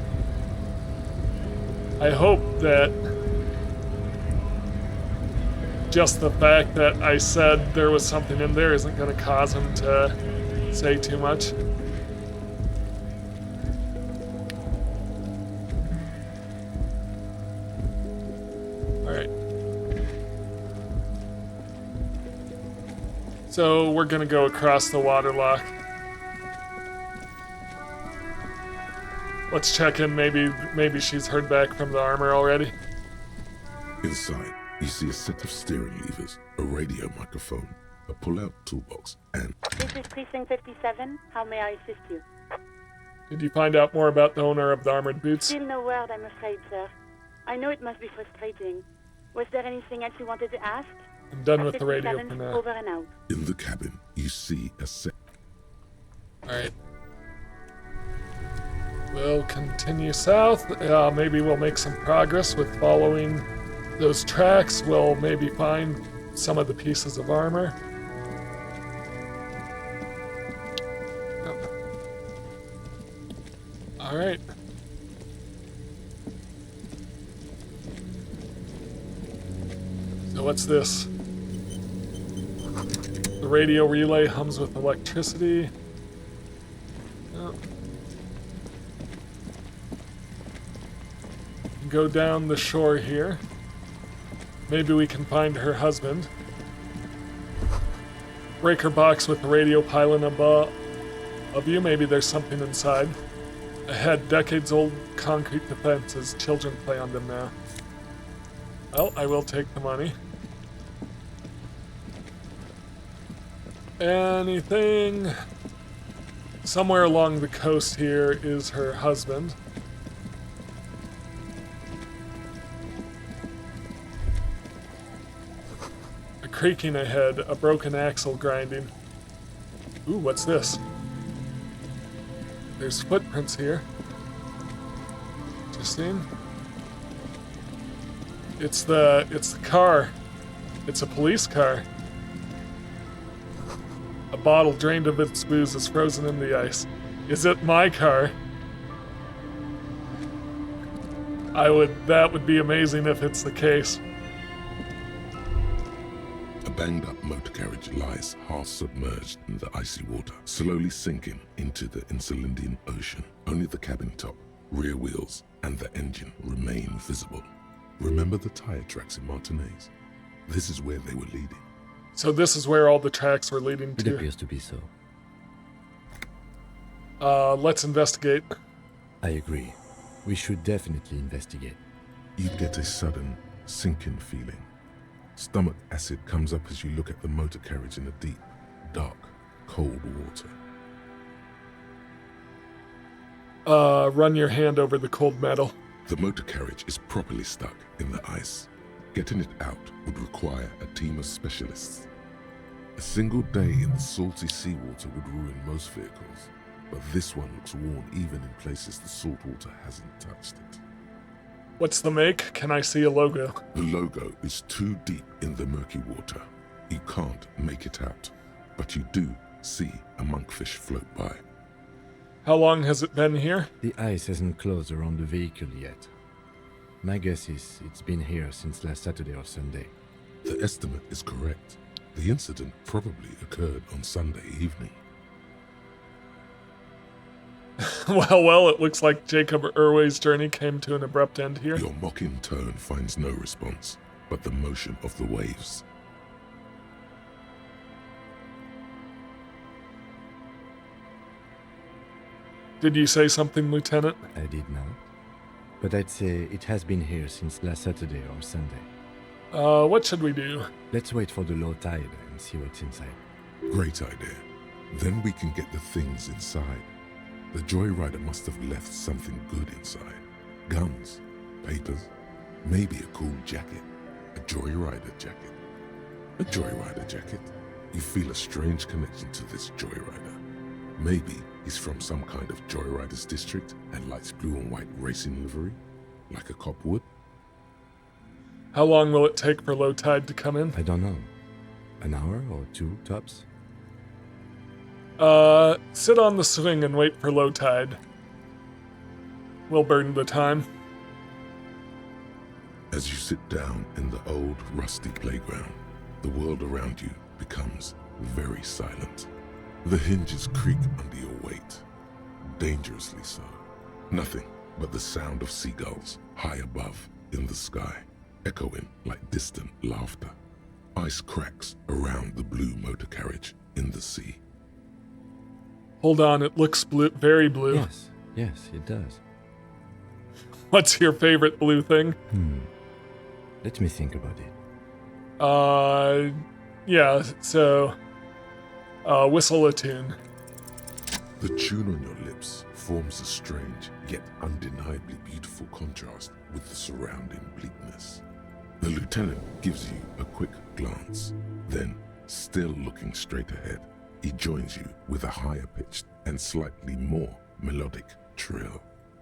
I hope that just the fact that I said there was something in there isn't going to cause him to say too much. Alright. So we're gonna go across the waterlock. Let's check in. Maybe she's heard back from the armor already. Inside, you see a set of steering levers, a radio microphone, a pull-out toolbox, and... This is Precinct 57. How may I assist you? Did you find out more about the owner of the armored boots? Still no word, I'm afraid, sir. I know it must be frustrating. Was there anything else you wanted to ask? I'm done with the radio 57, for now. over and out. In the cabin, you see a set... Alright. We'll continue south. Maybe we'll make some progress with following those tracks. We'll maybe find some of the pieces of armor. Alright. So what's this? The radio relay hums with electricity. Oh. Go down the shore here. Maybe we can find her husband. Breaker box with the radio pylon above you. Maybe there's something inside. Ahead, decades-old concrete defenses. Children play on them now. Well, I will take the money. Anything? Somewhere along the coast here is her husband. A creaking ahead, a broken axle grinding. Ooh, what's this? There's footprints here. Interesting. It's the car. It's a police car. A bottle drained of its booze is frozen in the ice. Is it my car? That would be amazing if it's the case. A banged-up motor carriage lies half submerged in the icy water, slowly sinking into the Insulindian Ocean. Only the cabin top, rear wheels, and the engine remain visible. Remember the tire tracks in Martinez? This is where they were leading. So this is where all the tracks were leading It to. appears to be so. Let's investigate. I agree. We should definitely investigate. You get a sudden, sinking feeling. Stomach acid comes up as you look at the motor carriage in the deep, dark, cold water. Run your hand over the cold metal. The motor carriage is properly stuck in the ice. Getting it out would require a team of specialists. A single day in the salty seawater would ruin most vehicles, but this one looks worn even in places the salt water hasn't touched it. What's the make? Can I see a logo? The logo is too deep in the murky water. You can't make it out, but you do see a monkfish float by. How long has it been here? The ice hasn't closed around the vehicle yet. My guess is it's been here since last Saturday or Sunday. The estimate is correct. The incident probably occurred on Sunday evening. Well, it looks like Jacob Irway's journey came to an abrupt end here. Your mocking tone finds no response, but the motion of the waves. Did you say something, Lieutenant? I did not. But I'd say it has been here since last Saturday or Sunday. What should we do? Let's wait for the low tide and see what's inside. Great idea. Then we can get the things inside. The joyrider must have left something good inside. Guns, papers, maybe a cool jacket. A joyrider jacket. A joyrider jacket. You feel a strange connection to this joyrider. Maybe he's from some kind of joyriders district and likes blue and white racing livery, like a cop would. How long will it take for low tide to come in? I don't know. An hour or two, tops? Sit on the swing and wait for low tide. We'll burn the time. As you sit down in the old, rusty playground, the world around you becomes very silent. The hinges creak under your weight, dangerously so. Nothing but the sound of seagulls high above in the sky, echoing like distant laughter. Ice cracks around the blue motor carriage in the sea. Hold on, it looks blue, very blue. Yes, it does. What's your favorite blue thing? Let me think about it. Yeah, so, whistle a tune. The tune on your lips forms a strange, yet undeniably beautiful contrast with the surrounding bleakness. The lieutenant gives you a quick glance, then, still looking straight ahead, he joins you with a higher-pitched and slightly more melodic trill.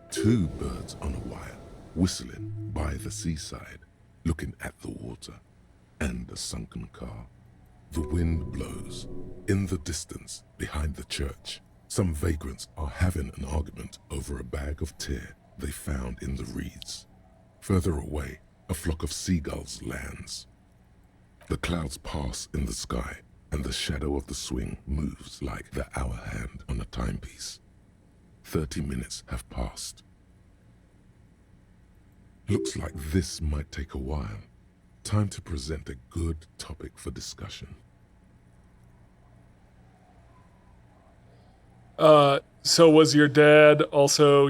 Two birds on a wire, whistling by the seaside, looking at the water and a sunken car. The wind blows. In the distance, behind the church, some vagrants are having an argument over a bag of tear they found in the reeds. Further away, a flock of seagulls lands. The clouds pass in the sky, and the shadow of the swing moves like the hour hand on a timepiece. 30 minutes have passed. Looks like this might take a while. Time to present a good topic for discussion. So was your dad also,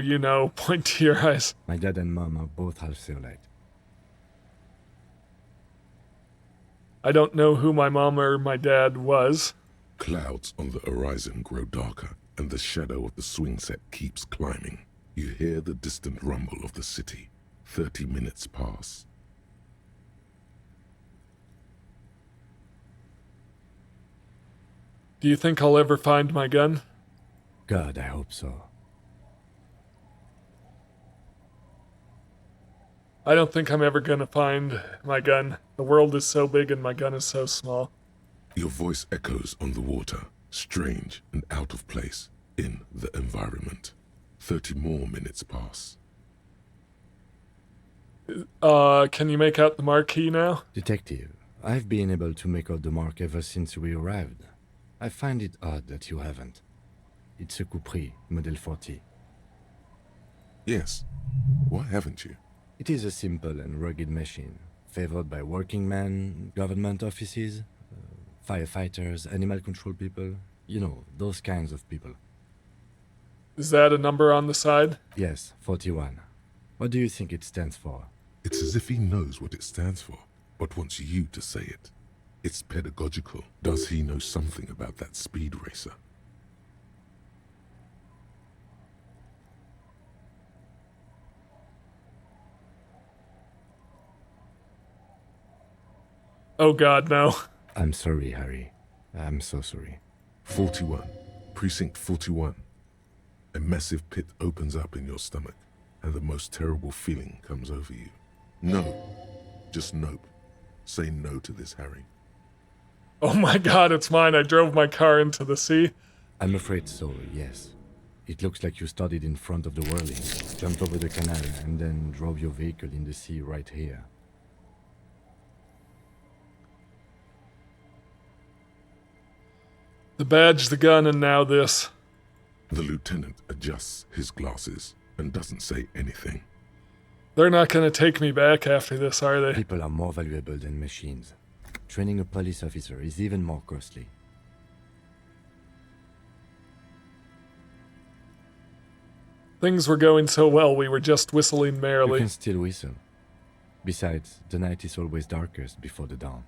point to your eyes? My dad and mom are both half Zeolite. I don't know who my mom or my dad was. Clouds on the horizon grow darker, and the shadow of the swing set keeps climbing. You hear the distant rumble of the city. 30 minutes pass. Do you think I'll ever find my gun? God, I hope so. I don't think I'm ever gonna find my gun. The world is so big and my gun is so small. Your voice echoes on the water, strange and out of place in the environment. 30 more minutes pass. Can you make out the marquee now? Detective, I've been able to make out the mark ever since we arrived. I find it odd that you haven't. It's a Coupris, Model 40. Yes. Why haven't you? It is a simple and rugged machine, favored by working men, government offices, firefighters, animal control people. You know, those kinds of people. Is that a number on the side? Yes, 41. What do you think it stands for? It's as if he knows what it stands for, but wants you to say it. It's pedagogical. Does he know something about that speed racer? Oh God, no. I'm sorry, Harry. I'm so sorry. 41. Precinct 41. A massive pit opens up in your stomach, and the most terrible feeling comes over you. No. Just nope. Say no to this, Harry. Oh my God, it's mine. I drove my car into the sea. I'm afraid so, yes. It looks like you started in front of the whirling, jumped over the canal, and then drove your vehicle in the sea right here. The badge, the gun, and now this. The lieutenant adjusts his glasses and doesn't say anything. They're not gonna take me back after this, are they? People are more valuable than machines. Training a police officer is even more costly. Things were going so well, we were just whistling You merrily. can still whistle. Besides, the night is always darkest before the dawn.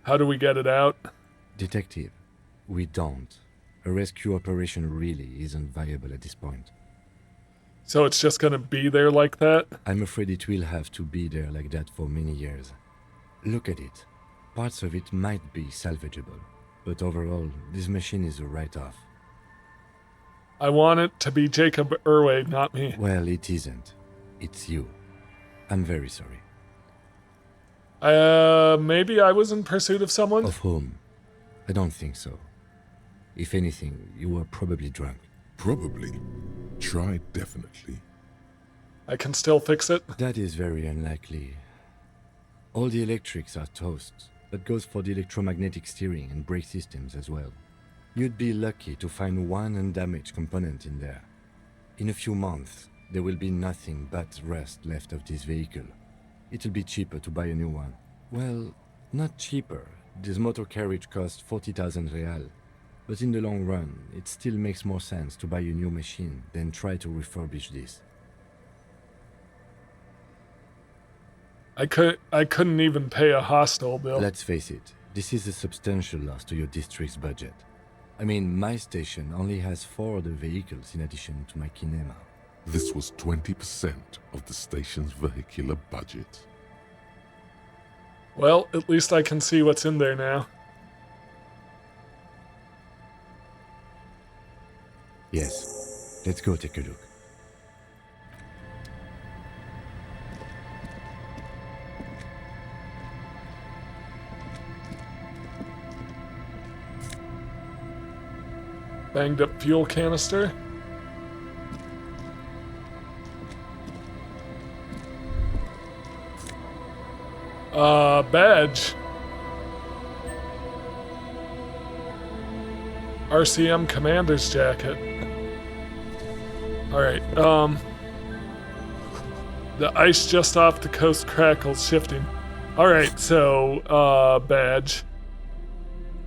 How do we get it out? Detective, we don't. A rescue operation really isn't viable at this point. So it's just gonna be there like that? I'm afraid it will have to be there like that for many years. Look at it. Parts of it might be salvageable, but overall, this machine is a write-off. I want it to be Jacob Irway, not me. Well, it isn't. It's you. I'm very sorry. Maybe I was in pursuit of someone? Of whom? I don't think so. If anything, you were probably drunk. Probably. Try definitely. I can still fix it? That is very unlikely. All the electrics are toast. That goes for the electromagnetic steering and brake systems as well. You'd be lucky to find one undamaged component in there. In a few months, there will be nothing but rust left of this vehicle. It'll be cheaper to buy a new one. Well, not cheaper. This motor carriage costs 40,000 real. But in the long run, it still makes more sense to buy a new machine than try to refurbish this. I couldn't even pay a hostel bill. Let's face it, this is a substantial loss to your district's budget. I mean, my station only has 4 other vehicles in addition to my kinema. This was 20% of the station's vehicular budget. Well, at least I can see what's in there now. Yes, let's go take a look. Banged up fuel canister. Badge. RCM commander's jacket. Alright, the ice just off the coast crackles, shifting. Alright, so, badge.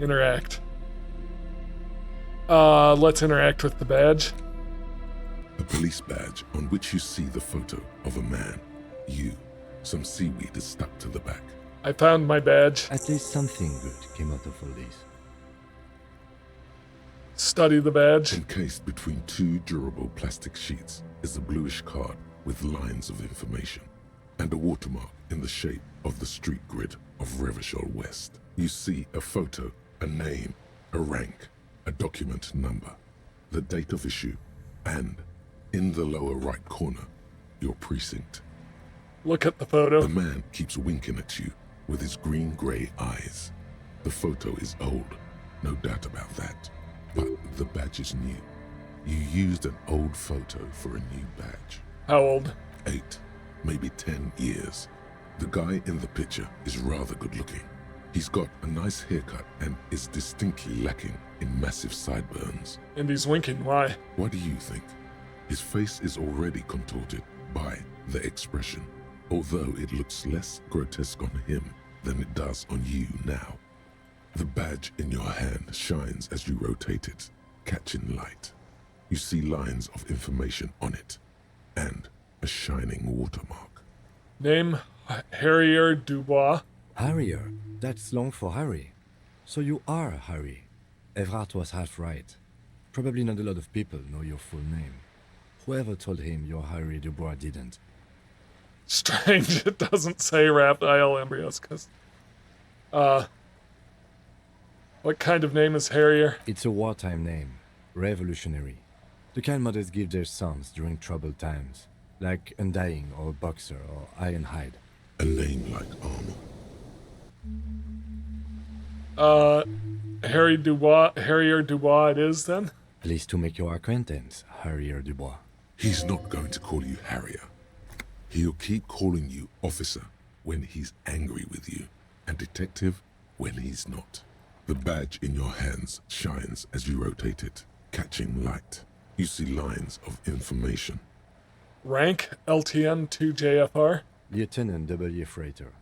Interact. Let's interact with the badge. A police badge on which you see the photo of a man. You. Some seaweed is stuck to the back. I found my badge. At least something good came out of all this. Study the badge. Encased between 2 durable plastic sheets is a bluish card with lines of information and a watermark in the shape of the street grid of Revachol West. You see a photo, a name, a rank, a document number, the date of issue, and, in the lower right corner, your precinct. Look at the photo. The man keeps winking at you with his green-gray eyes. The photo is old, no doubt about that. But the badge is new. You used an old photo for a new badge. How old? 8, maybe 10 years. The guy in the picture is rather good looking. He's got a nice haircut and is distinctly lacking in massive sideburns. And he's winking, why? What do you think? His face is already contorted by the expression, although it looks less grotesque on him than it does on you now. The badge in your hand shines as you rotate it, catching light. You see lines of information on it, and a shining watermark. Name, Harrier Dubois. Harrier? That's long for Harry. So you are Harry. Evrard was half right. Probably not a lot of people know your full name. Whoever told him you're Harry Dubois didn't. Strange, it doesn't say Raphael embryos, because... what kind of name is Harrier? It's a wartime name. Revolutionary. The kind mothers give their sons during troubled times. Like Undying or Boxer or Ironhide. A name like armor. Harrier Dubois it is then? Pleased to make your acquaintance, Harrier Dubois. He's not going to call you Harrier. He'll keep calling you officer when he's angry with you, and detective when he's not. The badge in your hands shines as you rotate it, catching light. You see lines of information. Rank, LTN 2JFR. Lieutenant W. Freighter.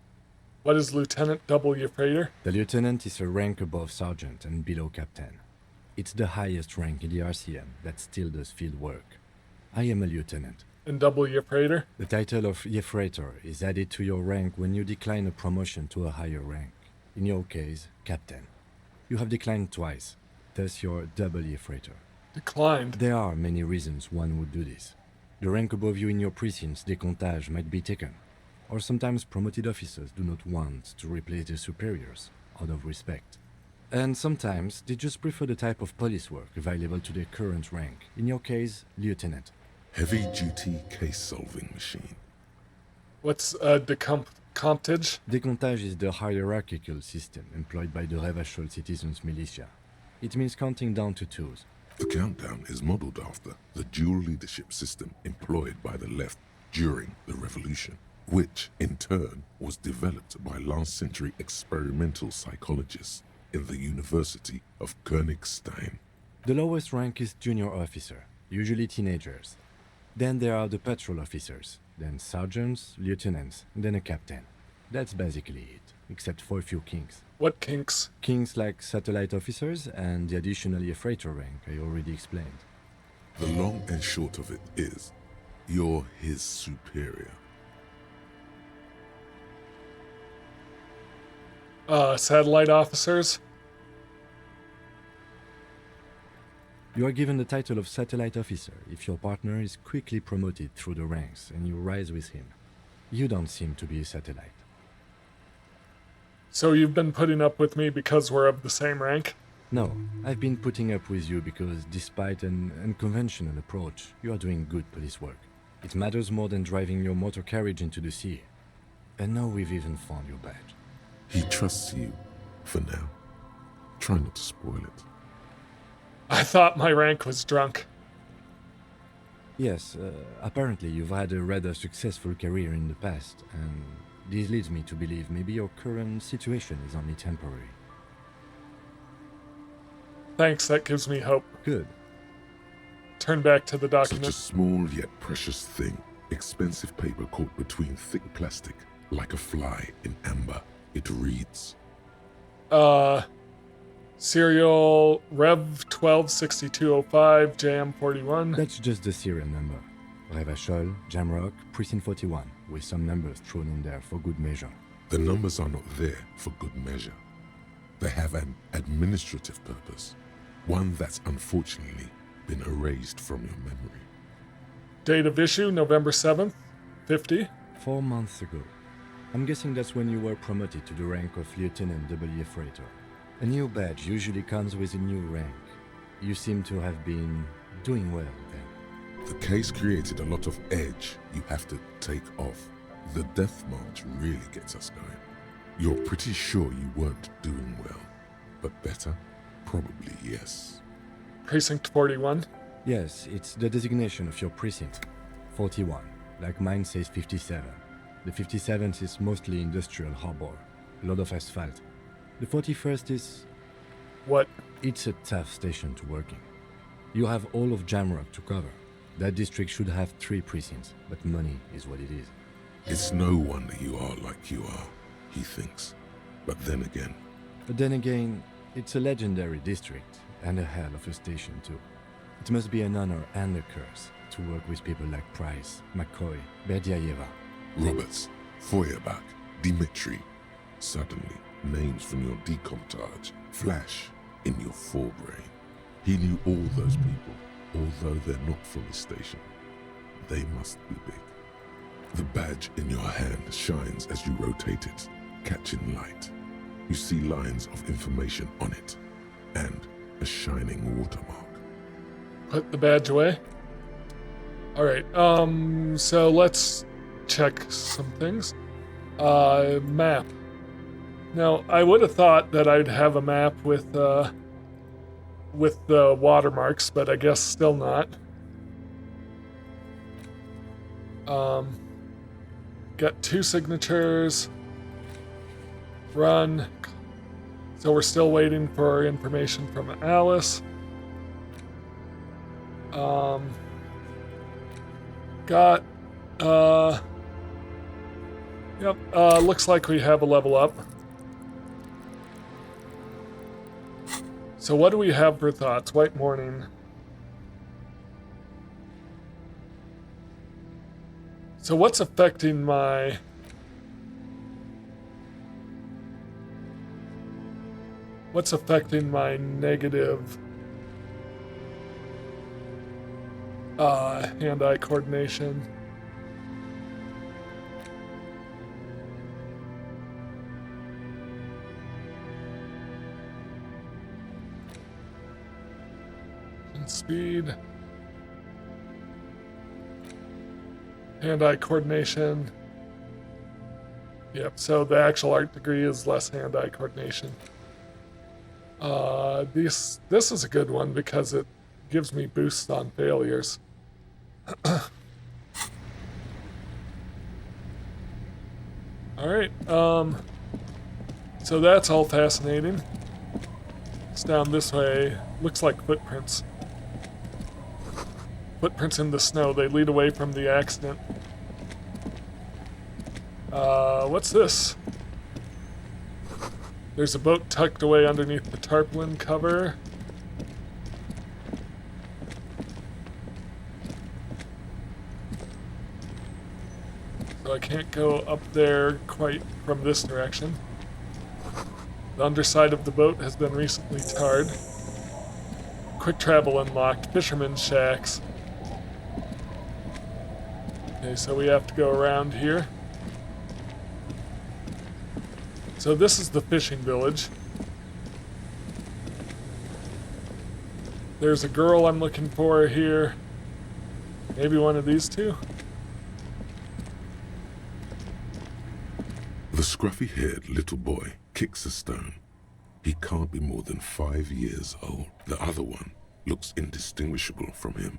What is Lieutenant W. Freighter? The lieutenant is a rank above sergeant and below captain. It's the highest rank in the RCM that still does field work. I am a lieutenant. And W. Freighter? The title of Freighter is added to your rank when you decline a promotion to a higher rank. In your case, captain. You have declined twice, thus you're W. Freighter. Declined? There are many reasons one would do this. The rank above you in your precinct's décomptage might be taken, or sometimes promoted officers do not want to replace their superiors out of respect. And sometimes they just prefer the type of police work available to their current rank, in your case, lieutenant. Heavy-duty case-solving machine. What's decomptage? Décomptage is the hierarchical system employed by the Revachol citizens' militia. It means counting down to 2s. The countdown is modeled after the dual leadership system employed by the left during the revolution, which, in turn, was developed by last-century experimental psychologists in the University of Königstein. The lowest rank is junior officer, usually teenagers. Then there are the patrol officers, then sergeants, lieutenants, then a captain. That's basically it, except for a few kinks. What kinks? Kinks like satellite officers and the additionally a freighter rank I already explained. The long and short of it is, you're his superior. Satellite officers? You are given the title of satellite officer if your partner is quickly promoted through the ranks and you rise with him. You don't seem to be a satellite. So you've been putting up with me because we're of the same rank? No, I've been putting up with you because despite an unconventional approach, you are doing good police work. It matters more than driving your motor carriage into the sea. And now we've even found your badge. He trusts you, for now. Try not to spoil it. I thought my rank was drunk. Yes, apparently you've had a rather successful career in the past, and this leads me to believe maybe your current situation is only temporary. Thanks, that gives me hope. Good. Turn back to the Such document. a small yet precious thing. Expensive paper caught between thick plastic, like a fly in amber. It reads, Serial Rev 126205 JM41. That's just the serial number. Revachol, Jamrock, Precinct 41, with some numbers thrown in there for good measure. the numbers are not there for good measure. They have an administrative purpose, one that's unfortunately been erased from your memory. Date of issue, November 7th, 50. 4 months ago. I'm guessing that's when you were promoted to the rank of Lieutenant W. Freighter. A new badge usually comes with a new rank. You seem to have been doing well then. The case created a lot of edge you have to take off. The death march really gets us going. You're pretty sure you weren't doing well, but better? Probably yes. Precinct 41. Yes, it's the designation of your precinct. 41, like mine says 57. The 57th is mostly industrial harbor, a lot of asphalt. The 41st is... What? It's a tough station to work in. You have all of Jamrock to cover. That district should have 3 precincts, but money is what it is. It's no wonder you are like you are, he thinks. But then again, it's a legendary district, and a hell of a station too. It must be an honor and a curse to work with people like Price, McCoy, Berdiaeva. Roberts, Feuerbach, Dimitri. Suddenly, names from your decomptage flash in your forebrain. He knew all those people, although they're not from his station. They must be big. The badge in your hand shines as you rotate it, catching light. You see lines of information on it, and a shining watermark. Put the badge away. Alright, so let's check some things. Map. Now, I would have thought that I'd have a map with the watermarks, but I guess still not. Got 2 signatures. Run. So we're still waiting for information from Alice. Got, yep, looks like we have a level up. So what do we have for thoughts? White Morning. So what's affecting my... What's affecting my negative hand-eye coordination? And speed. Hand-eye coordination. Yep, so the actual art degree is less hand-eye coordination. This is a good one because it gives me boosts on failures. Alright, so that's all fascinating. It's down this way. Looks like footprints. footprints in the snow. They lead away from the accident. What's this? There's a boat tucked away underneath the tarpaulin cover. So I can't go up there quite from this direction. The underside of the boat has been recently tarred. Quick travel unlocked. Fishermen's shacks. Okay, so we have to go around here. So this is the fishing village. There's a girl I'm looking for here. Maybe one of these two? The scruffy-haired little boy kicks a stone. He can't be more than 5 years old. The other one looks indistinguishable from him.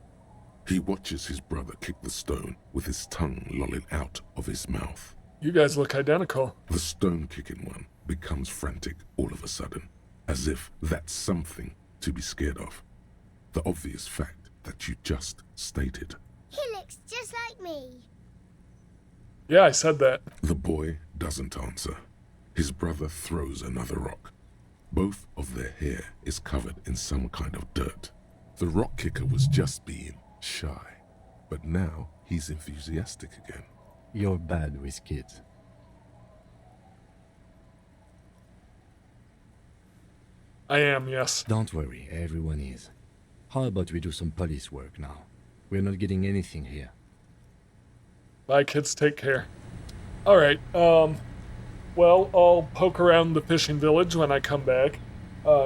He watches his brother kick the stone with his tongue lolling out of his mouth. You guys look identical. The stone-kicking one becomes frantic all of a sudden, as if that's something to be scared of. The obvious fact that you just stated. He looks just like me. Yeah, I said that. The boy doesn't answer. His brother throws another rock. Both of their hair is covered in some kind of dirt. The rock kicker was just being shy, but now he's enthusiastic again. You're bad with kids. I am, yes. Don't worry, everyone is. How about we do some police work now? We're not getting anything here. Bye, kids. Take care. Alright, well, I'll poke around the fishing village when I come back.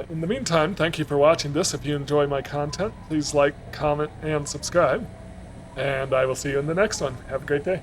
In the meantime, thank you for watching this. If you enjoy my content, please like, comment, and subscribe. And I will see you in the next one. Have a great day.